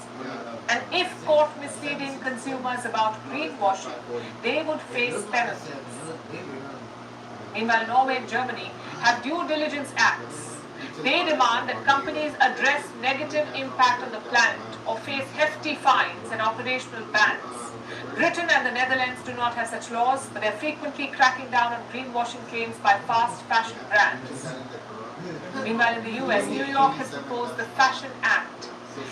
And if caught misleading consumers about greenwashing, they would face penalties. Meanwhile, Norway and Germany have due diligence acts. They demand that companies address negative impact on the planet or face hefty fines and operational bans. Britain and the Netherlands do not have such laws, but they're frequently cracking down on greenwashing claims by fast fashion brands. Meanwhile, in the US, New York has proposed the Fashion Act.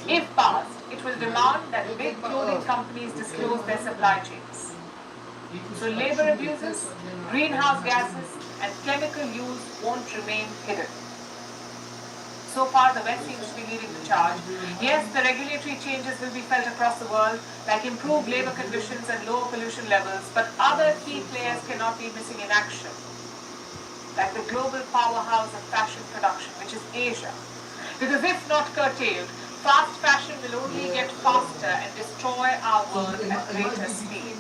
If passed, it will demand that big clothing companies disclose their supply chains. So labor abuses, greenhouse gases, and chemical use won't remain hidden. So far, the West seems to be leading the charge. Yes, the regulatory changes will be felt across the world, like improved labor conditions and lower pollution levels, but other key players cannot be missing in action, like the global powerhouse of fashion production, which is Asia. Because if not curtailed, fast fashion will only get faster and destroy our world at greater speed.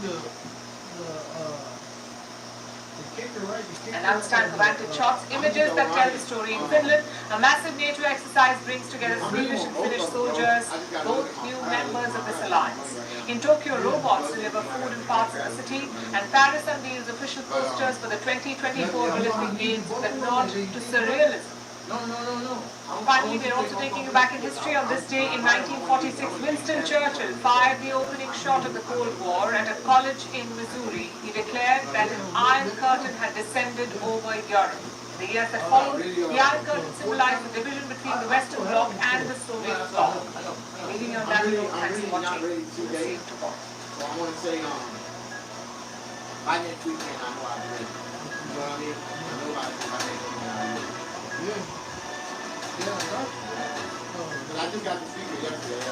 And now it's time for Vantage Shots, images that tell the story. In Finland, a massive NATO exercise brings together Swedish and Finnish soldiers, both new members of this alliance. In Tokyo, robots deliver food in parts of the city, and Paris unveils official posters for the 2024 Olympic Games with a nod to surrealism. Finally, we're also taking you back in history. On this day in 1946, Winston Churchill fired the opening shot of the Cold War at a college in Missouri. He declared that an Iron Curtain had descended over Europe. In the years that followed, the Iron Curtain symbolized the division between the Western Bloc and the Soviet Bloc. Leaving you on that note, thanks for watching. See you tomorrow. So I want to say, by next weekend, I know I'll be ready. You know what I mean? I know by next weekend I'll be ready. Yeah, but I just got the speaker yesterday.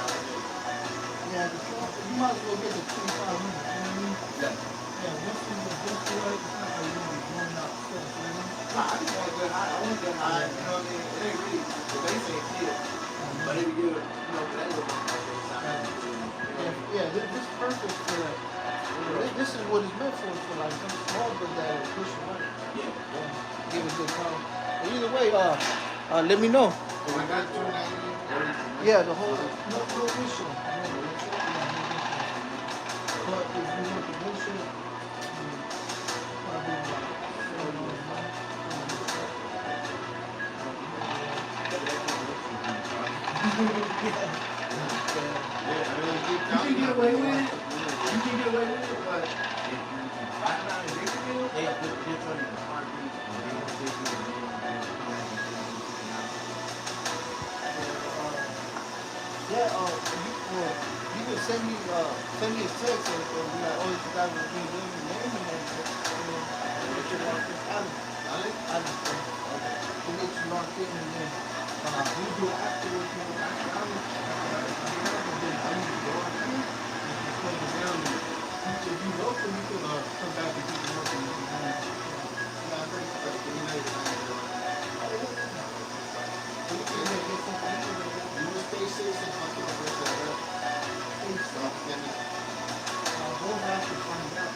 Yeah, you might as well get the 2,500. You know what I mean? Yeah. Yeah, once you get this right, it's not like you're going to be going out stuff, you know? Nah, I just want to go high. I want to go high. You know what I mean? It ain't really the base ain't shit. But if you do it, you know, that little bit. Yeah, this purpose for this is what it's meant for like some small but that will push the money. Yeah. Give it good time. But either way, let me know. So we got 290. Yeah, the whole no issue. But if you want the bullshit, You can get away with it. You can get away with it, but right now in Bakersfield, they're turning the heartbeat you can send me a text and be like, oh, you guys will be doing your name and then get you locked in. I just to get you locked in and then we do it afterwards. If you local, you can come back and keep working. Stay safe and I'll keep it with that. Stay safe. Go back and find out.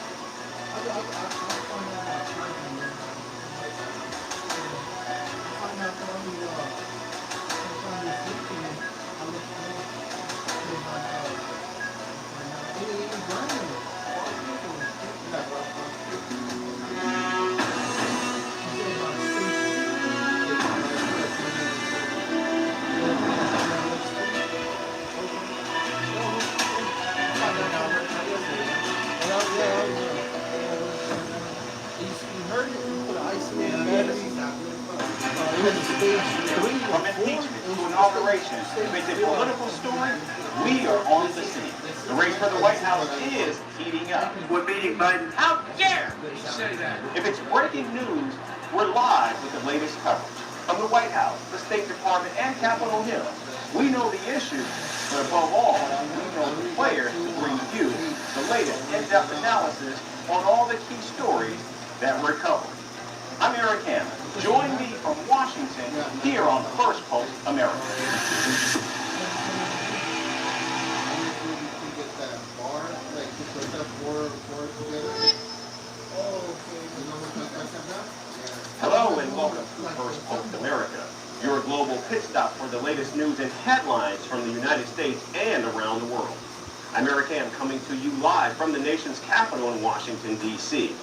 From impeachment to inauguration, if it's a political story, we are on the scene. The race for the White House is heating up. We're beating Biden. How dare they say that? If it's breaking news, we're live with the latest coverage. From the White House, the State Department, and Capitol Hill. We know the issues, but above all, we know the players to bring you the latest in-depth analysis on all the key stories that we're covering. I'm Eric Hammond. Join me from Washington here on First Post America. Hello and welcome to First Post America, your global pit stop for the latest news and headlines from the United States and around the world. I'm Eric Hammond coming to you live from the nation's capital in Washington, D.C.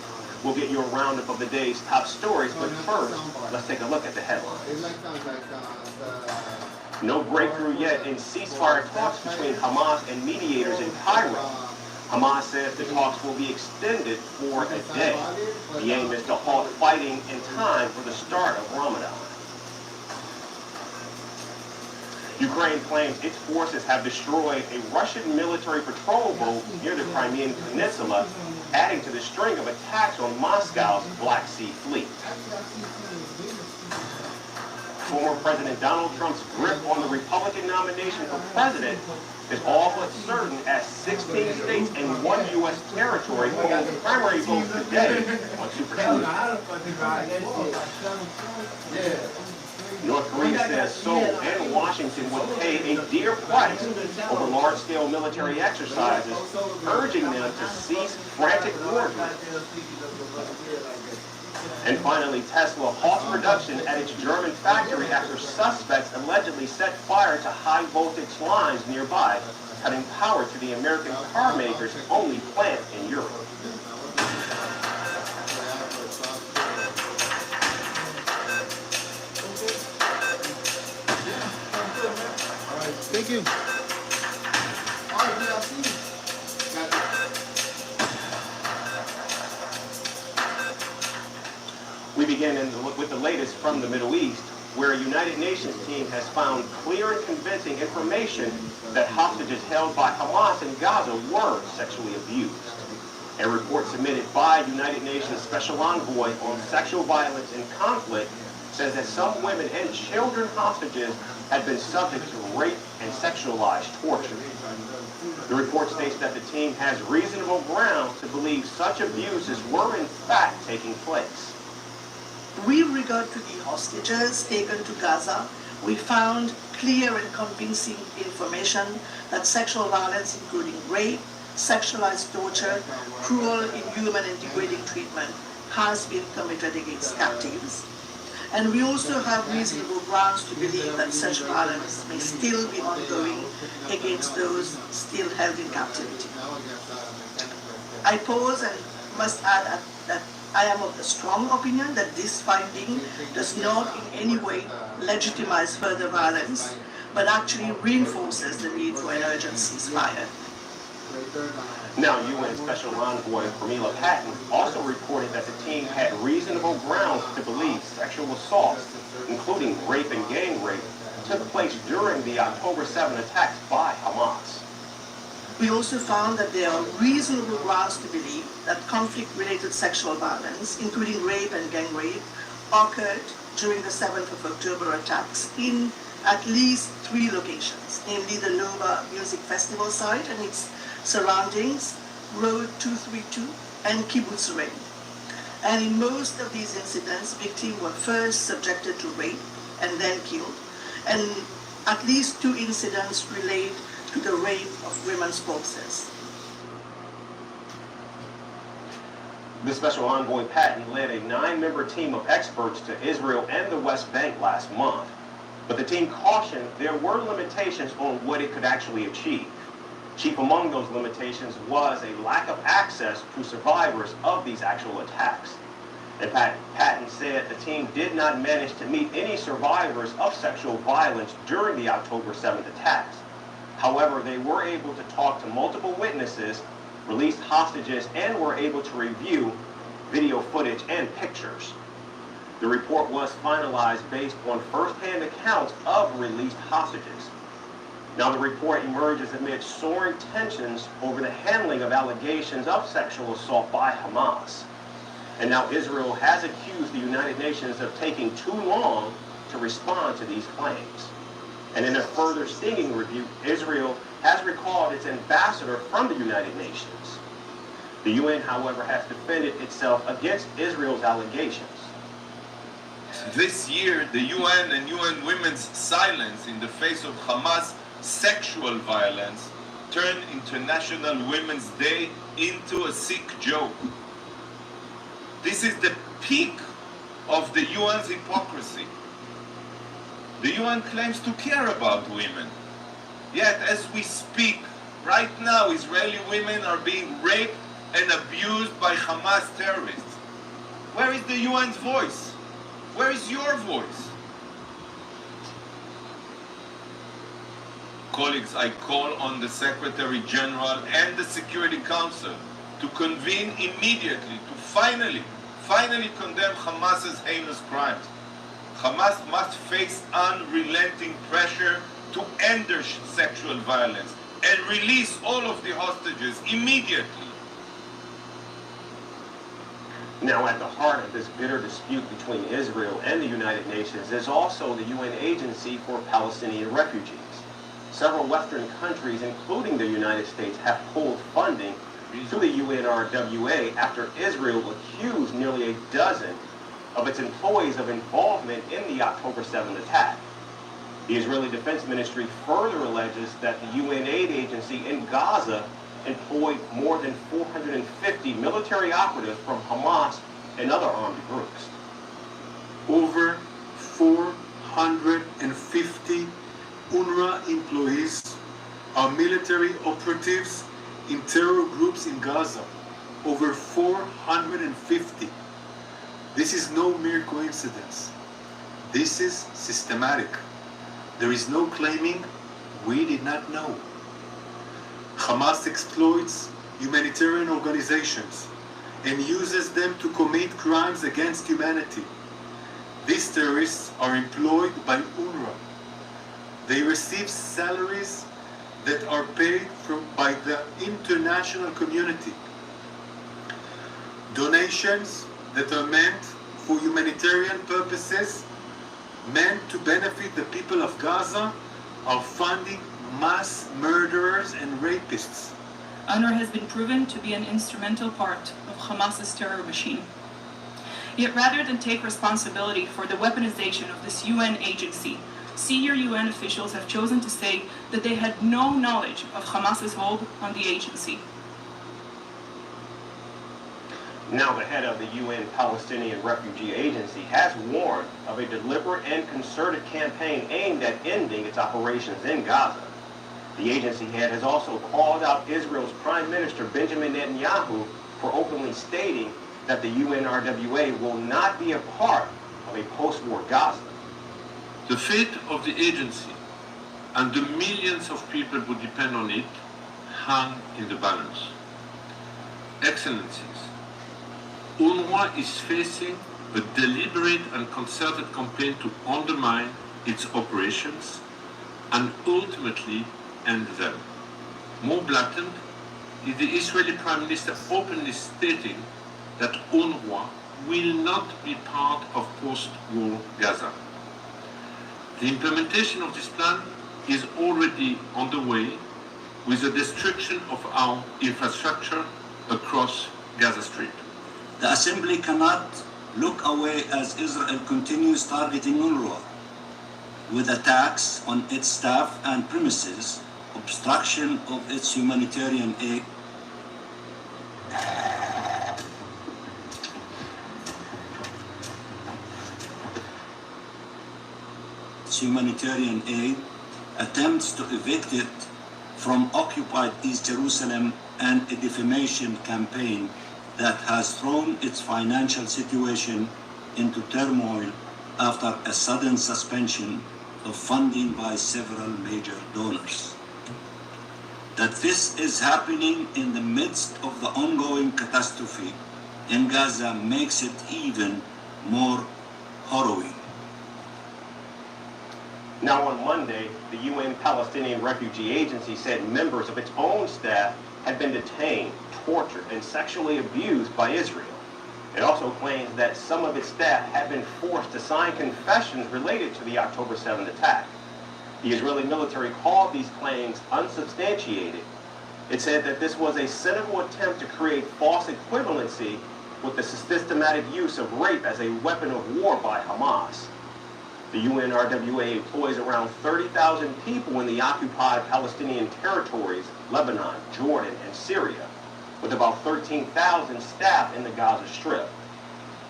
We'll get you a roundup of the day's top stories, but first, let's take a look at the headlines. No breakthrough yet in ceasefire talks between Hamas and mediators in Cairo. Hamas says the talks will be extended for a day. The aim is to halt fighting in time for the start of Ramadan. Ukraine claims its forces have destroyed a Russian military patrol boat near the Crimean Peninsula, adding to the string of attacks on Moscow's Black Sea fleet. Former President Donald Trump's grip on the Republican nomination for president is all but certain as 16 states and one U.S. territory hold primary votes today on Super Tuesday. North Korea says Seoul and Washington would pay a dear price over large-scale military exercises, urging them to cease frantic war drills. And finally, Tesla halts production at its German factory after suspects allegedly set fire to high-voltage lines nearby, cutting power to the American car maker's only plant in Europe. Thank you. All right, I'll see you. We begin with the latest from the Middle East, where a United Nations team has found clear and convincing information that hostages held by Hamas in Gaza were sexually abused. A report submitted by United Nations Special Envoy on Sexual Violence in Conflict says that some women and children hostages had been subject to rape and sexualized torture. The report states that the team has reasonable grounds to believe such abuses were in fact taking place. With regard to the hostages taken to Gaza, we found clear and convincing information that sexual violence, including rape, sexualized torture, cruel, inhuman, and degrading treatment, has been committed against captives. And we also have reasonable grounds to believe that such violence may still be ongoing against those still held in captivity. I pause and must add that I am of the strong opinion that this finding does not in any way legitimize further violence, but actually reinforces the need for an urgent ceasefire. Now, UN Special Envoy Pramila Patten also reported that the team had reasonable grounds to believe sexual assaults, including rape and gang rape, took place during the October 7 attacks by Hamas. We also found that there are reasonable grounds to believe that conflict-related sexual violence, including rape and gang rape, occurred during the 7th of October attacks in at least 3 locations, namely the Nova Music Festival site and its surroundings, Road 232, and Kibbutz Rein. And in most of these incidents, victims were first subjected to rape and then killed, and at least 2 incidents relate to the rape of women's corpses. The Special Envoy Patton led a 9-member team of experts to Israel and the West Bank last month. But the team cautioned there were limitations on what it could actually achieve. Chief among those limitations was a lack of access to survivors of these actual attacks. And Patton said the team did not manage to meet any survivors of sexual violence during the October 7th attacks. However, they were able to talk to multiple witnesses, released hostages, and were able to review video footage and pictures. The report was finalized based on first-hand accounts of released hostages. Now, the report emerges amid soaring tensions over the handling of allegations of sexual assault by Hamas. And now Israel has accused the United Nations of taking too long to respond to these claims. And in a further stinging review, Israel has recalled its ambassador from the United Nations. The UN, however, has defended itself against Israel's allegations. This year, the UN and UN Women's silence in the face of Hamas sexual violence turned International Women's Day into a sick joke. This is the peak of the UN's hypocrisy. The UN claims to care about women. Yet, as we speak, right now, Israeli women are being raped and abused by Hamas terrorists. Where is the UN's voice? Where is your voice? Colleagues, I call on the Secretary General and the Security Council to convene immediately to finally condemn Hamas's heinous crimes. Hamas must face unrelenting pressure to end their sexual violence and release all of the hostages immediately. Now, at the heart of this bitter dispute between Israel and the United Nations is also the UN Agency for Palestinian Refugees. Several Western countries, including the United States, have pulled funding to the UNRWA after Israel accused nearly a dozen of its employees of involvement in the October 7th attack. The Israeli Defense Ministry further alleges that the UN aid agency in Gaza employed more than 450 military operatives from Hamas and other armed groups. Over 450 UNRWA employees are military operatives in terror groups in Gaza. Over 450. This is no mere coincidence. This is systematic. There is no claiming we did not know. Hamas exploits humanitarian organizations and uses them to commit crimes against humanity. These terrorists are employed by UNRWA. They receive salaries that are paid by the international community. Donations that are meant for humanitarian purposes, meant to benefit the people of Gaza, are funding mass murderers and rapists. UNRWA has been proven to be an instrumental part of Hamas's terror machine. Yet rather than take responsibility for the weaponization of this UN agency, senior UN officials have chosen to say that they had no knowledge of Hamas's hold on the agency. Now, the head of the UN Palestinian Refugee Agency has warned of a deliberate and concerted campaign aimed at ending its operations in Gaza. The agency head has also called out Israel's Prime Minister Benjamin Netanyahu for openly stating that the UNRWA will not be a part of a post-war Gaza. The fate of the agency and the millions of people who depend on it hang in the balance. Excellencies, UNRWA is facing a deliberate and concerted campaign to undermine its operations and ultimately end them. More blatant is the Israeli Prime Minister openly stating that UNRWA will not be part of post-war Gaza. The implementation of this plan is already underway with the destruction of our infrastructure across Gaza Strip. The Assembly cannot look away as Israel continues targeting UNRWA with attacks on its staff and premises, obstruction of its humanitarian aid. humanitarian aid, attempts to evict it from occupied East Jerusalem, and a defamation campaign that has thrown its financial situation into turmoil after a sudden suspension of funding by several major donors. That this is happening in the midst of the ongoing catastrophe in Gaza makes it even more harrowing. Now on Monday, the UN Palestinian Refugee Agency said members of its own staff had been detained, tortured, and sexually abused by Israel. It also claims that some of its staff had been forced to sign confessions related to the October 7th attack. The Israeli military called these claims unsubstantiated. It said that this was a cynical attempt to create false equivalency with the systematic use of rape as a weapon of war by Hamas. The UNRWA employs around 30,000 people in the occupied Palestinian territories, Lebanon, Jordan, and Syria, with about 13,000 staff in the Gaza Strip.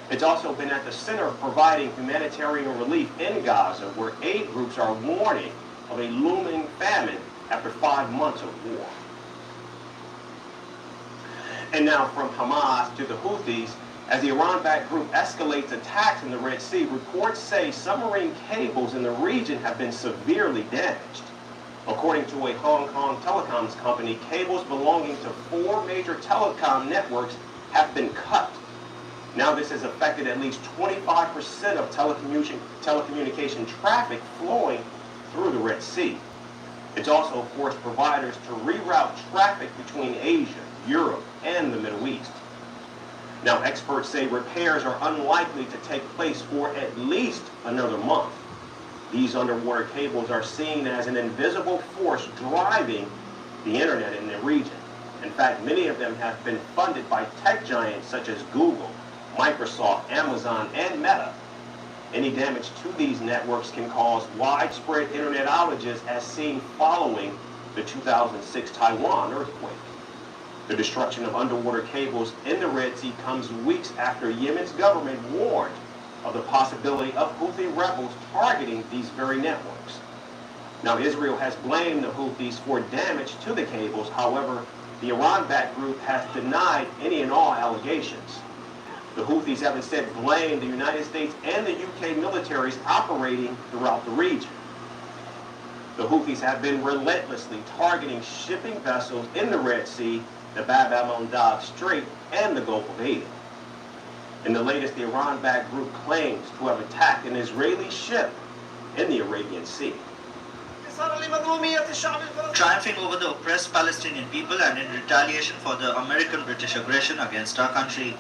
It's also been at the center of providing humanitarian relief in Gaza, where aid groups are warning of a looming famine after 5 months of war. And now from Hamas to the Houthis, as the Iran-backed group escalates attacks in the Red Sea, reports say submarine cables in the region have been severely damaged. According to a Hong Kong telecoms company, cables belonging to 4 major telecom networks have been cut. Now this has affected at least 25% of telecommunication traffic flowing through the Red Sea. It's also forced providers to reroute traffic between Asia, Europe, and the Middle East. Now, experts say repairs are unlikely to take place for at least another month. These underwater cables are seen as an invisible force driving the internet in the region. In fact, many of them have been funded by tech giants such as Google, Microsoft, Amazon, and Meta. Any damage to these networks can cause widespread internet outages as seen following the 2006 Taiwan earthquake. The destruction of underwater cables in the Red Sea comes weeks after Yemen's government warned of the possibility of Houthi rebels targeting these very networks. Now, Israel has blamed the Houthis for damage to the cables. However, the Iran-backed group has denied any and all allegations. The Houthis have instead blamed the United States and the UK militaries operating throughout the region. The Houthis have been relentlessly targeting shipping vessels in the Red Sea, the Bab el-Mandab Strait, and the Gulf of Aden. In the latest, the Iran-backed group claims to have attacked an Israeli ship in the Arabian Sea. Triumphing over the oppressed Palestinian people and in retaliation for the American-British aggression against our country,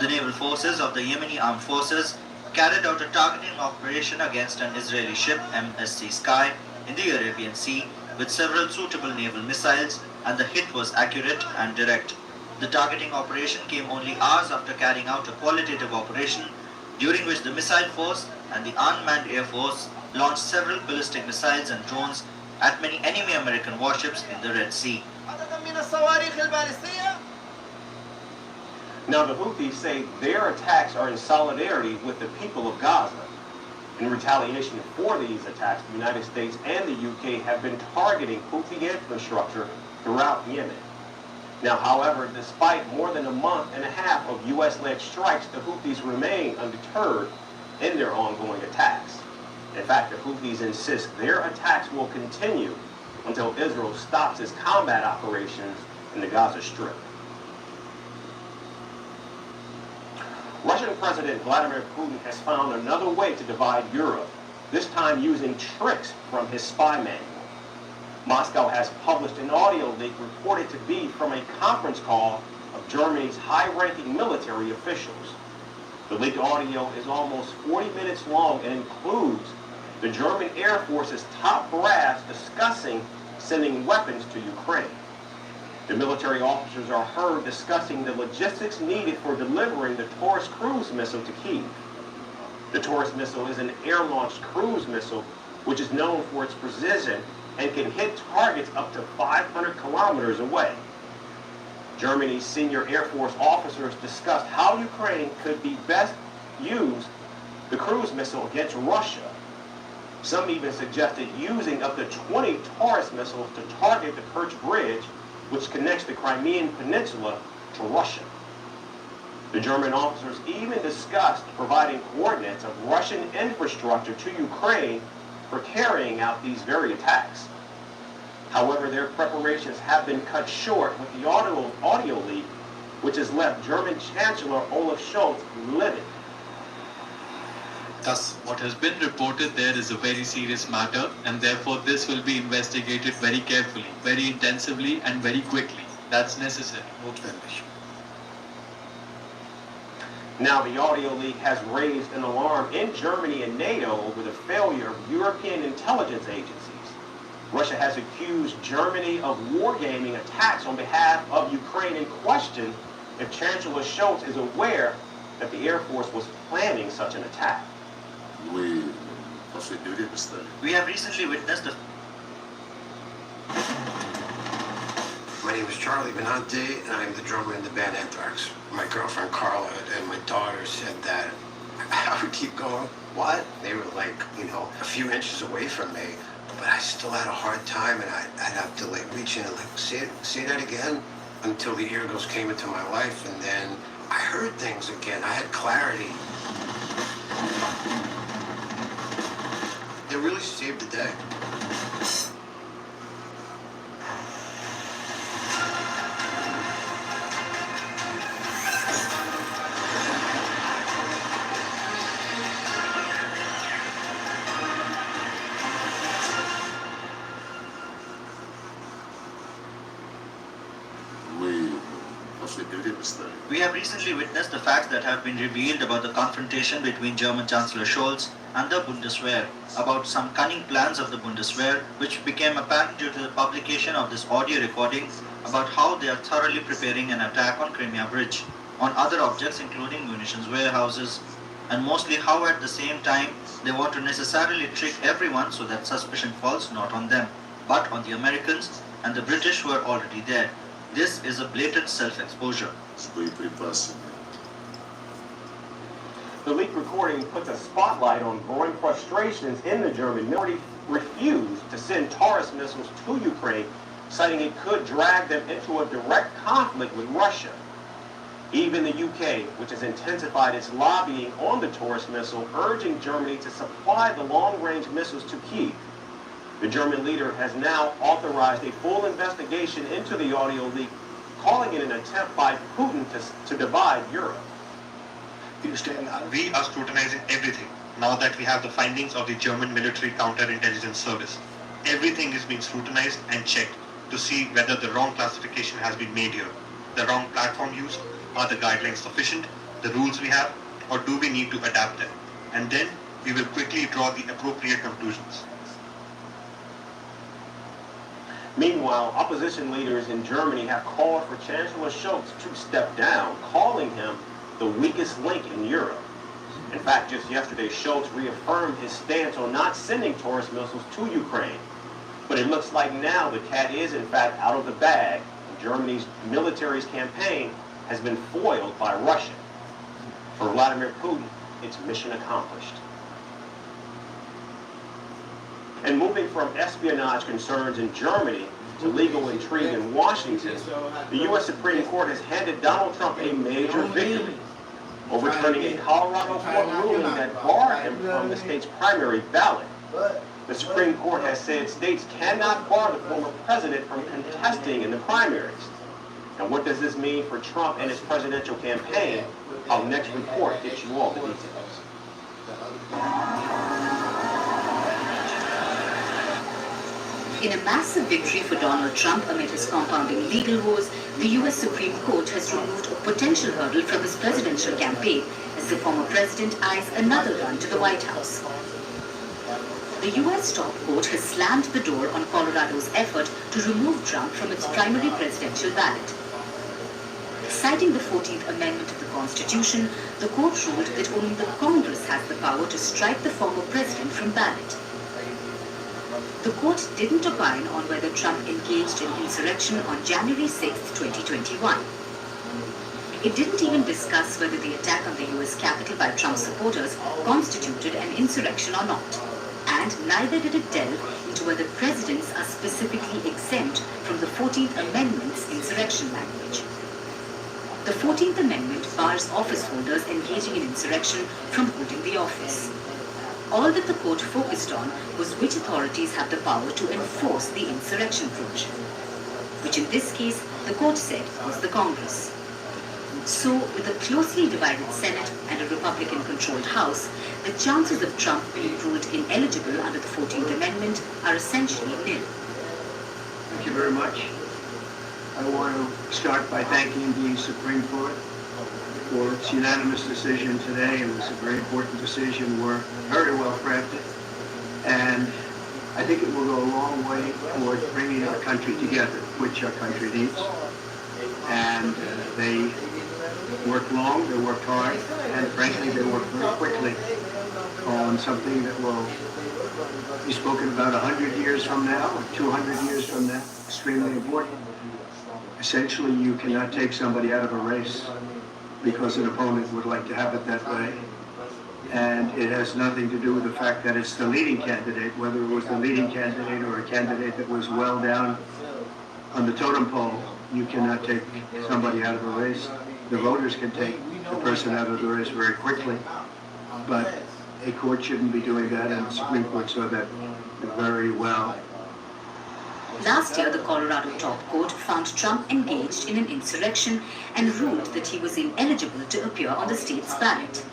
the naval forces of the Yemeni armed forces carried out a targeting operation against an Israeli ship, MSC Sky, in the Arabian Sea with several suitable naval missiles, and the hit was accurate and direct. The targeting operation came only hours after carrying out a qualitative operation during which the missile force and the unmanned air force launched several ballistic missiles and drones at many enemy American warships in the Red Sea. Now the Houthis say their attacks are in solidarity with the people of Gaza. In retaliation for these attacks, the United States and the UK have been targeting Houthi infrastructure throughout Yemen. Now, however, despite more than a month and a half of U.S.-led strikes, the Houthis remain undeterred in their ongoing attacks. In fact, the Houthis insist their attacks will continue until Israel stops its combat operations in the Gaza Strip. Russian President Vladimir Putin has found another way to divide Europe, this time using tricks from his spy manual. Moscow has published an audio leak reported to be from a conference call of Germany's high-ranking military officials. The leaked audio is almost 40 minutes long and includes the German Air Force's top brass discussing sending weapons to Ukraine. The military officers are heard discussing the logistics needed for delivering the Taurus cruise missile to Kyiv. The Taurus missile is an air-launched cruise missile which is known for its precision and can hit targets up to 500 kilometers away. Germany's senior Air Force officers discussed how Ukraine could be best use the cruise missile against Russia. Some even suggested using up to 20 Taurus missiles to target the Kerch Bridge, which connects the Crimean Peninsula to Russia. The German officers even discussed providing coordinates of Russian infrastructure to Ukraine for carrying out these very attacks. However, their preparations have been cut short with the audio leak, which has left German Chancellor Olaf Scholz livid. Thus, what has been reported there is a very serious matter, and therefore this will be investigated very carefully, very intensively, and very quickly. That's necessary. Notwendig. Now, the audio leak has raised an alarm in Germany and NATO over the failure of European intelligence agencies. Russia has accused Germany of wargaming attacks on behalf of Ukraine and questioned if Chancellor Scholz is aware that the Air Force was planning such an attack. We have recently witnessed the... My name is Charlie Benante, and I'm the drummer in the band Anthrax. My girlfriend Carla and my daughter said that I would keep going. What? They were like, a few inches away from me, but I still had a hard time, and I'd have to reach in and say that again, until the eagles came into my life, and then I heard things again. I had clarity. It really saved the day. We have recently witnessed the facts that have been revealed about the confrontation between German Chancellor Scholz and the Bundeswehr, about some cunning plans of the Bundeswehr, which became apparent due to the publication of this audio recording about how they are thoroughly preparing an attack on Crimea Bridge, on other objects including munitions warehouses, and mostly how at the same time they want to necessarily trick everyone so that suspicion falls not on them, but on the Americans and the British who are already there. This is a blatant self-exposure. The leaked recording puts a spotlight on growing frustrations in the German military. Refused to send Taurus missiles to Ukraine, citing it could drag them into a direct conflict with Russia. Even the UK, which has intensified its lobbying on the Taurus missile, urging Germany to supply the long-range missiles to Kyiv. The German leader has now authorized a full investigation into the audio leak, calling it an attempt by Putin to divide Europe. We are scrutinizing everything now that we have the findings of the German military counterintelligence service. Everything is being scrutinized and checked to see whether the wrong classification has been made here, the wrong platform used, are the guidelines sufficient, the rules we have, or do we need to adapt them? And then we will quickly draw the appropriate conclusions. Meanwhile, opposition leaders in Germany have called for Chancellor Scholz to step down, calling him the weakest link in Europe. In fact, just yesterday, Scholz reaffirmed his stance on not sending Taurus missiles to Ukraine. But it looks like now the cat is, in fact, out of the bag. Germany's military's campaign has been foiled by Russia. For Vladimir Putin, it's mission accomplished. And moving from espionage concerns in Germany to legal intrigue in Washington, the U.S. Supreme Court has handed Donald Trump a major victory, overturning a Colorado court ruling that barred him from the state's primary ballot. The Supreme Court has said states cannot bar the former president from contesting in the primaries. And what does this mean for Trump and his presidential campaign? Our next report gets you all the details. In a massive victory for Donald Trump amid his compounding legal woes, the U.S. Supreme Court has removed a potential hurdle from his presidential campaign as the former president eyes another run to the White House. The U.S. top court has slammed the door on Colorado's effort to remove Trump from its primary presidential ballot. Citing the 14th Amendment of the Constitution, the court ruled that only the Congress has the power to strike the former president from ballot. The court didn't opine on whether Trump engaged in insurrection on January 6, 2021. It didn't even discuss whether the attack on the U.S. Capitol by Trump supporters constituted an insurrection or not. And and neither did it delve into whether presidents are specifically exempt from the 14th Amendment's insurrection language. The 14th Amendment bars office holders engaging in insurrection from holding the office. All that the court focused on was which authorities have the power to enforce the insurrection provision, which in this case, the court said was the Congress. So, with a closely divided Senate and a Republican-controlled House, the chances of Trump being ruled ineligible under the 14th Amendment are essentially nil. Thank you very much. I want to start by thanking the Supreme Court for its unanimous decision today. It was a very important decision. We're very well crafted, and I think it will go a long way towards bringing our country together, which our country needs. And they worked long, they worked hard, and frankly, they worked very quickly on something that will be spoken about 100 years from now, or 200 years from now. Extremely important. Essentially, you cannot take somebody out of a race because an opponent would like to have it that way. And it has nothing to do with the fact that it's the leading candidate, whether it was the leading candidate or a candidate that was well down on the totem pole. You cannot take somebody out of a race. The voters can take the person out of the race very quickly, but a court shouldn't be doing that, and the Supreme Court saw that very well. Last year, the Colorado top court found Trump engaged in an insurrection and ruled that he was ineligible to appear on the state's ballot.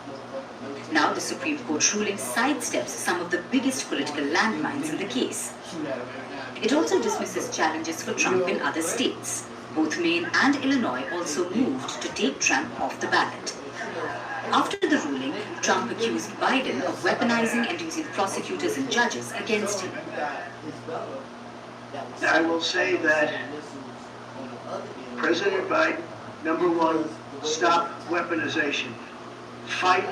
Now, the Supreme Court ruling sidesteps some of the biggest political landmines in the case. It also dismisses challenges for Trump in other states. Both Maine and Illinois also moved to take Trump off the ballot. After the ruling, Trump accused Biden of weaponizing and using prosecutors and judges against him. I will say that President Biden, number one, stop weaponization. Fight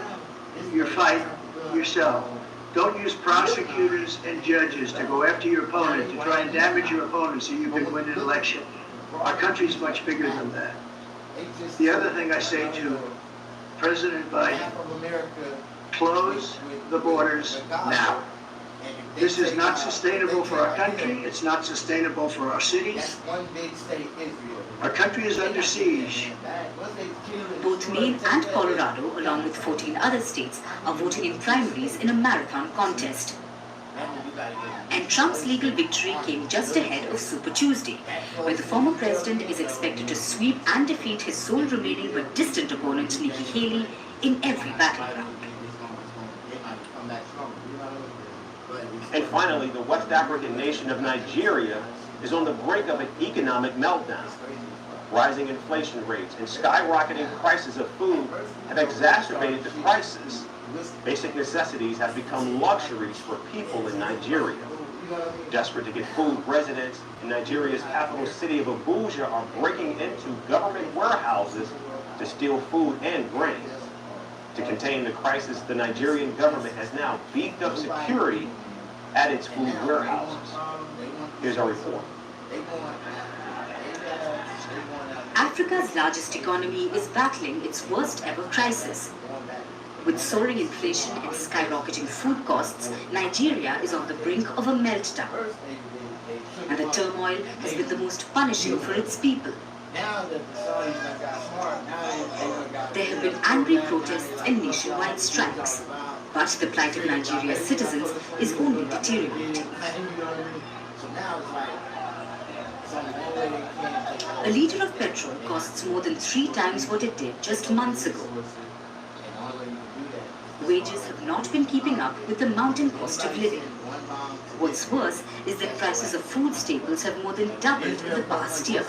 your fight yourself. Don't use prosecutors and judges to go after your opponent, to try and damage your opponent so you can win an election. Our country's much bigger than that. The other thing I say to President Biden, close the borders now. This is not sustainable for our country. It's not sustainable for our cities. Our country is under siege. Both Maine and Colorado, along with 14 other states, are voting in primaries in a marathon contest. And Trump's legal victory came just ahead of Super Tuesday, where the former president is expected to sweep and defeat his sole remaining but distant opponent, Nikki Haley, in every battleground. And finally, the West African nation of Nigeria is on the brink of an economic meltdown. Rising inflation rates and skyrocketing prices of food have exacerbated the crisis. Basic necessities have become luxuries for people in Nigeria. Desperate to get food, residents in Nigeria's capital city of Abuja are breaking into government warehouses to steal food and grains. To contain the crisis, the Nigerian government has now beefed up security at its food warehouses. Here's our report. Africa's largest economy is battling its worst ever crisis. With soaring inflation and skyrocketing food costs, Nigeria is on the brink of a meltdown. And the turmoil has been the most punishing for its people. There have been angry protests and nationwide strikes. But the plight of Nigeria's citizens is only deteriorating. A litre of petrol costs more than 3 times what it did just months ago. Wages have not been keeping up with the mounting cost of living. What's worse is that prices of food staples have more than doubled in the past year.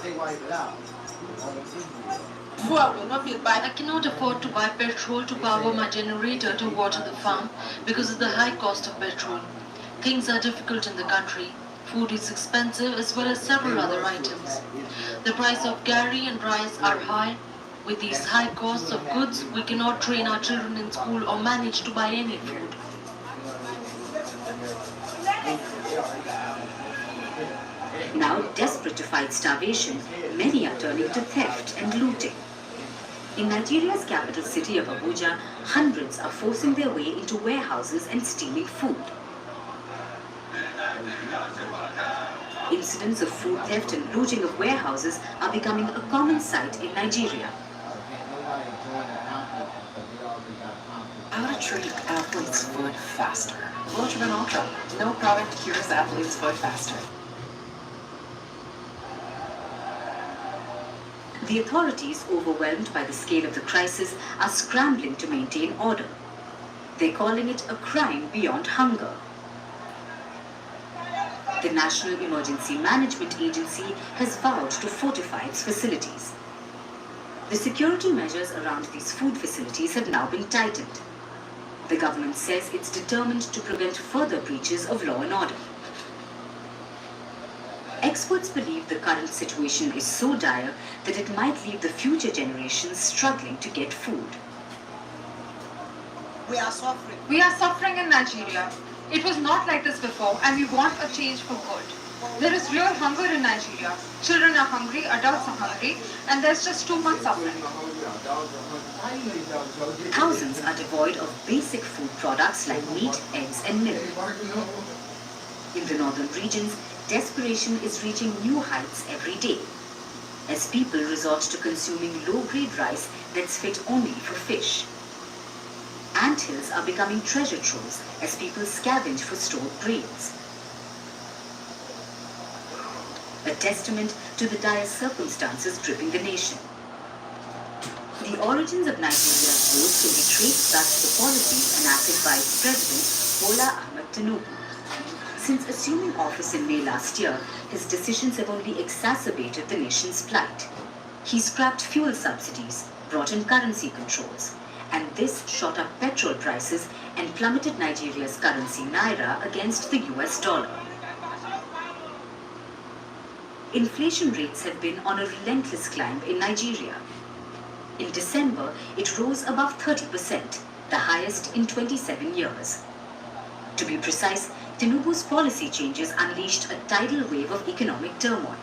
I cannot afford to buy petrol to power my generator to water the farm because of the high cost of petrol. Things are difficult in the country. Food is expensive as well as several other items. The price of gari and rice are high. With these high costs of goods, we cannot train our children in school or manage to buy any food. Now, desperate to fight starvation, many are turning to theft and looting. In Nigeria's capital city of Abuja, hundreds are forcing their way into warehouses and stealing food. incidents of food theft and looting of warehouses are becoming a common sight in Nigeria. How to treat athletes' foot faster. Lotriban Ultra. No product cures athletes' foot faster. The authorities, overwhelmed by the scale of the crisis, are scrambling to maintain order. They're calling it a crime beyond hunger. The National Emergency Management Agency has vowed to fortify its facilities. The security measures around these food facilities have now been tightened. The government says it's determined to prevent further breaches of law and order. Experts believe the current situation is so dire that it might leave the future generations struggling to get food. We are suffering. We are suffering in Nigeria. It was not like this before, and we want a change for good. There is real hunger in Nigeria. Children are hungry, adults are hungry, and there's just too much suffering. Thousands are devoid of basic food products like meat, eggs, and milk. In the northern regions, desperation is reaching new heights every day, as people resort to consuming low-grade rice that's fit only for fish. Anthills are becoming treasure troves as people scavenge for stored grains. A testament to the dire circumstances gripping the nation. The origins of Nigeria's woes can be traced back to the policies enacted by its president, Bola Ahmed Tinubu. Since assuming office in May last year, his decisions have only exacerbated the nation's plight. He scrapped fuel subsidies, brought in currency controls, and this shot up petrol prices and plummeted Nigeria's currency naira against the US dollar. Inflation rates have been on a relentless climb in Nigeria. In December, it rose above 30%, the highest in 27 years. To be precise, Tinubu's policy changes unleashed a tidal wave of economic turmoil.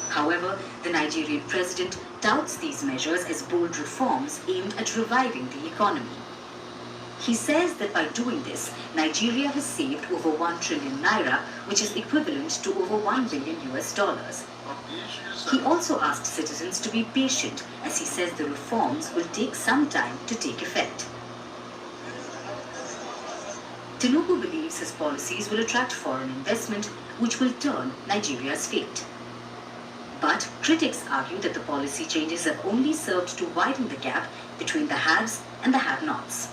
However, the Nigerian president touts these measures as bold reforms aimed at reviving the economy. He says that by doing this, Nigeria has saved over 1 trillion naira, which is equivalent to over $1 billion US. He also asked citizens to be patient, as he says the reforms will take some time to take effect. Tinubu believes his policies will attract foreign investment, which will turn Nigeria's fate. But critics argue that the policy changes have only served to widen the gap between the haves and the have-nots.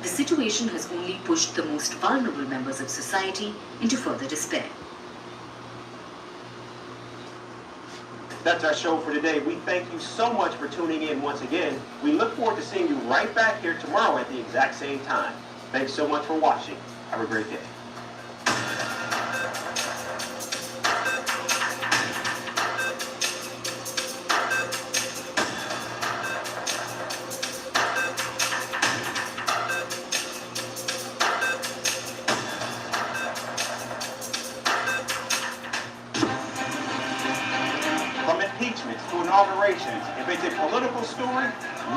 The situation has only pushed the most vulnerable members of society into further despair. That's our show for today. We thank you so much for tuning in once again. We look forward to seeing you right back here tomorrow at the exact same time. Thanks so much for watching. Have a great day. To inaugurations. If it's a political story,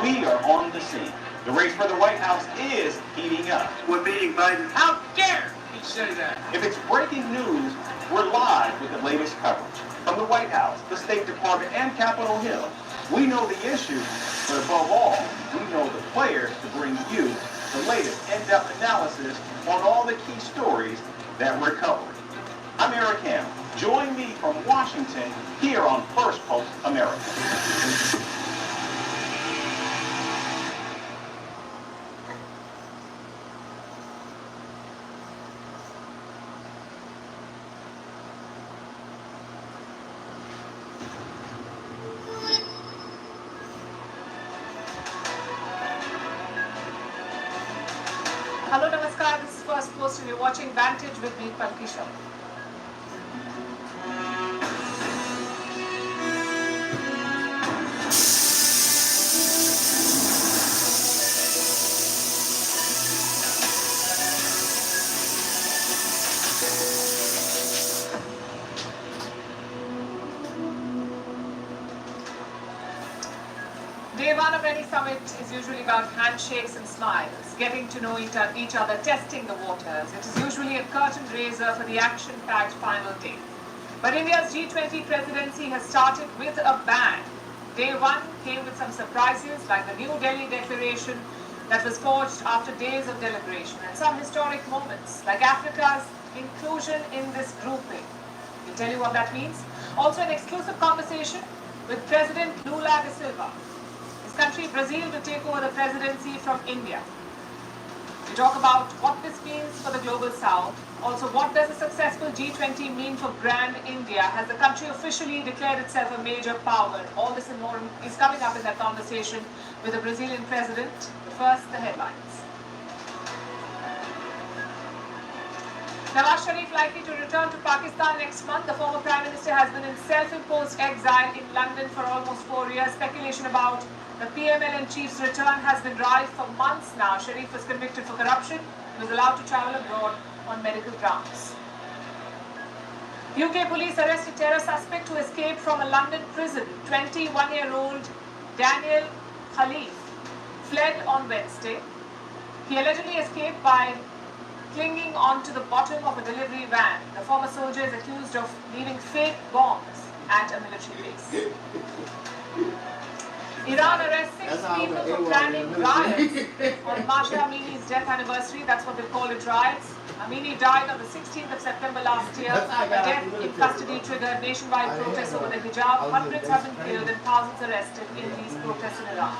we are on the scene. The race for the White House is heating up. We're beating Biden. How dare he say that? If it's breaking news, we're live with the latest coverage. From the White House, the State Department, and Capitol Hill, we know the issues, but above all, we know the players to bring you the latest in-depth analysis on all the key stories that we're covering. I'm Eric Ham. Join me from Washington here on First Post America. Hello, Namaskar. This is First Post and you're watching Vantage with me, Palkisha. Day Day one of any summit is usually about handshakes and smiles, getting to know each other, testing the waters. It is usually a curtain raiser for the action-packed final day. But India's G20 presidency has started with a bang. Day one came with some surprises, like the New Delhi Declaration that was forged after days of deliberation, and some historic moments, like Africa's inclusion in this grouping. We'll tell you what that means. Also an exclusive conversation with President Lula da Silva. His country, Brazil, will take over the presidency from India. We talk about what this means for the global south. Also, what does a successful G20 mean for brand India? Has the country officially declared itself a major power? All this and more is coming up in that conversation with the Brazilian president. But first, the headlines. Nawaz Sharif likely to return to Pakistan next month. The former Prime Minister has been in self-imposed exile in London for almost 4 years. Speculation about the PML-in-Chief's return has been rife for months now. Sharif was convicted for corruption. He was allowed to travel abroad on medical grounds. UK police arrested terror suspect who escaped from a London prison. 21-year-old Daniel Khalif fled on Wednesday. He allegedly escaped by clinging onto the bottom of a delivery van. The former soldier is accused of leaving fake bombs at a military base. Iran arrests 6 people for planning riots on Masha Amini's death anniversary. That's what they call it, riots. Amini died on the 16th of September last year. Her death in custody triggered nationwide protests over the hijab. Hundreds have been killed and thousands arrested in these protests in Iran.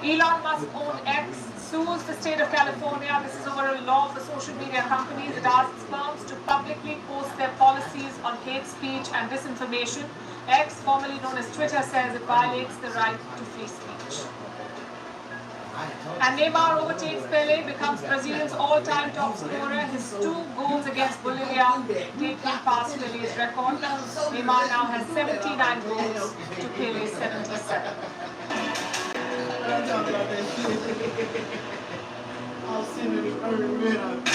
Elon Musk owned X sues the state of California. This is over a law for social media companies. It asks firms to publicly post their policies on hate speech and disinformation. X, formerly known as Twitter, says it violates the right to free speech. And Neymar overtakes Pele, becomes Brazil's all-time top scorer. His 2 goals against Bolivia take him past Pele's record. Neymar now has 79 goals to Pele's 77. I'll send it to 30 minutes.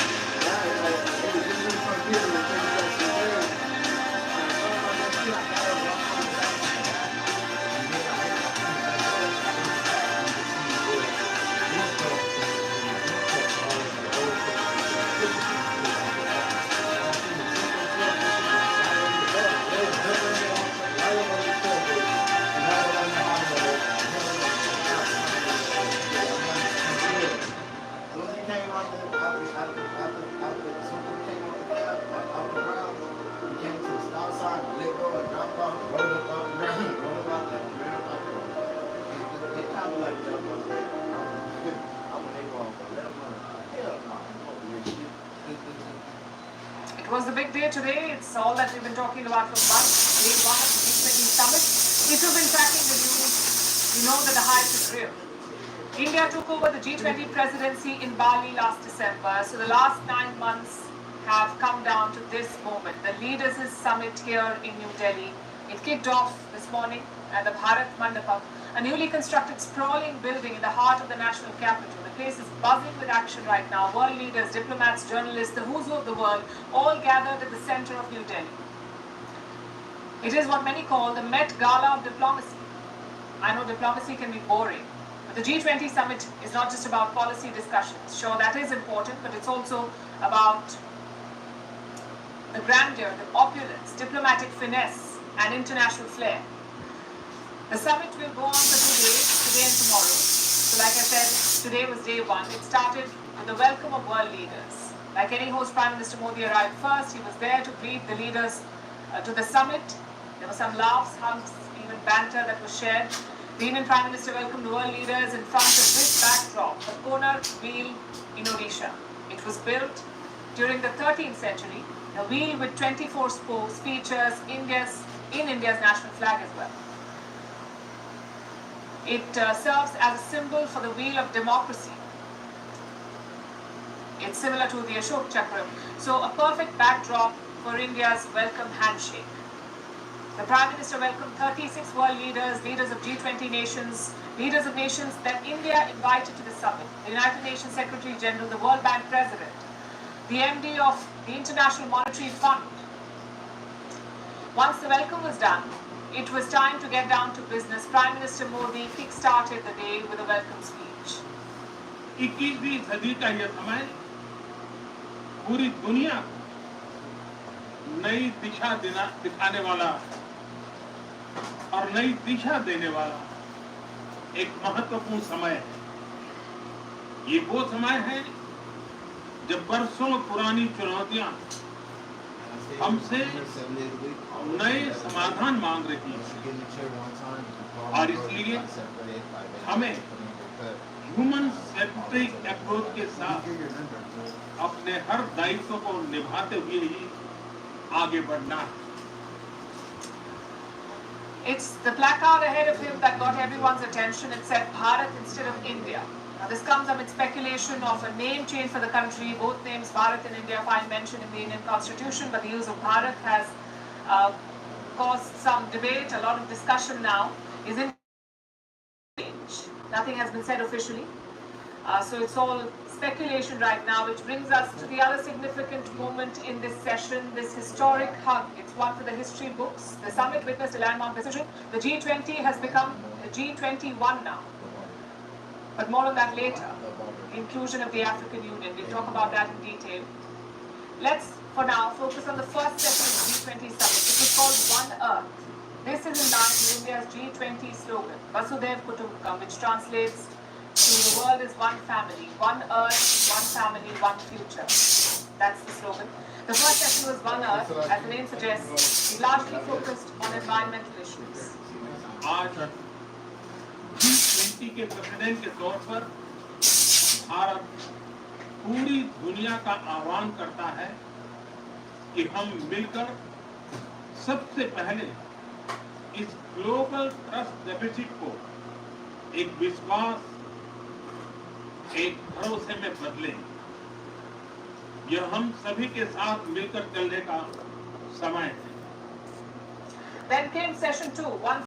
It was the big day today. It's all that we've been talking about for months. Day one of the G20 Summit. If you've been tracking the news, you know that the hype is real. India took over the G20 presidency in Bali last December. So the last 9 months have come down to this moment. The Leaders' Summit here in New Delhi. It kicked off this morning at the Bharat Mandapam, a newly constructed sprawling building in the heart of the national capital. The place is buzzing with action right now. World leaders, diplomats, journalists, the who's who of the world, all gathered at the center of New Delhi. It is what many call the Met Gala of diplomacy. I know diplomacy can be boring, but the G20 Summit is not just about policy discussions. Sure, that is important, but it's also about the grandeur, the opulence, diplomatic finesse, and international flair. The summit will go on for 2 days, today and tomorrow. So like I said, today was day one. It started with the welcome of world leaders. Like any host, Prime Minister Modi arrived first. He was there to greet the leaders to the summit. There were some laughs, hugs, even banter that was shared. The Indian Prime Minister welcomed the world leaders in front of this backdrop, the Konar wheel in Odisha. It was built during the 13th century, a wheel with 24 spokes features India's national flag as well. It serves as a symbol for the wheel of democracy. It's similar to the Ashok Chakra. So a perfect backdrop for India's welcome handshake. The Prime Minister welcomed 36 world leaders, leaders of G20 nations, leaders of nations that India invited to the summit. The United Nations Secretary General, the World Bank President, the MD of the International Monetary Fund. Once the welcome was done, it was time to get down to business. Prime Minister Modi kick-started the day with a welcome speech. 21वीं सदी का यह समय पूरी दुनिया को नई दिशा दिखाने वाला और नई दिशा देने वाला एक महत्वपूर्ण समय है। ये वो समय है जब बरसों पुरानी चुनौतियां हमसे नए समाधान मांग रही हैं और इसलिए हमें ह्यूमन सेंट्रिक अप्रोच के साथ अपने हर दायित्व को निभाते हुए ही आगे बढ़ना है। It's the placard ahead of him that got everyone's attention. It said Bharat instead of India. Now this comes amid speculation of a name change for the country. Both names, Bharat and India, find mention in the Indian Constitution, but the use of Bharat has caused some debate, a lot of discussion now. Is it change? Nothing has been said officially. So it's all speculation right now, which brings us to the other significant moment in this session, this historic hug. It's one for the history books. The summit witnessed a landmark decision. The G20 has become the G21 now. But more on that later. Inclusion of the African Union. We'll talk about that in detail. Let's, for now, focus on the first session of the G20 Summit. It was called One Earth. This is in line with India's G20 slogan, Vasudhaiv Kutumbakam, which translates to the world is one family, one earth, one family, one future. That's the slogan. The first session was One Earth, as the name suggests, largely focused on environmental issues. आज G20 के president के तौर पर भारत पूरी दुनिया का आह्वान करता है कि हम मिलकर सबसे पहले इस ग्लोबल ट्रस्ट डेफिसिट को एक विश्वास, एक भरोसे में बदलें। यह हम सभी के साथ मिलकर चलने का समय है। Then came session 2.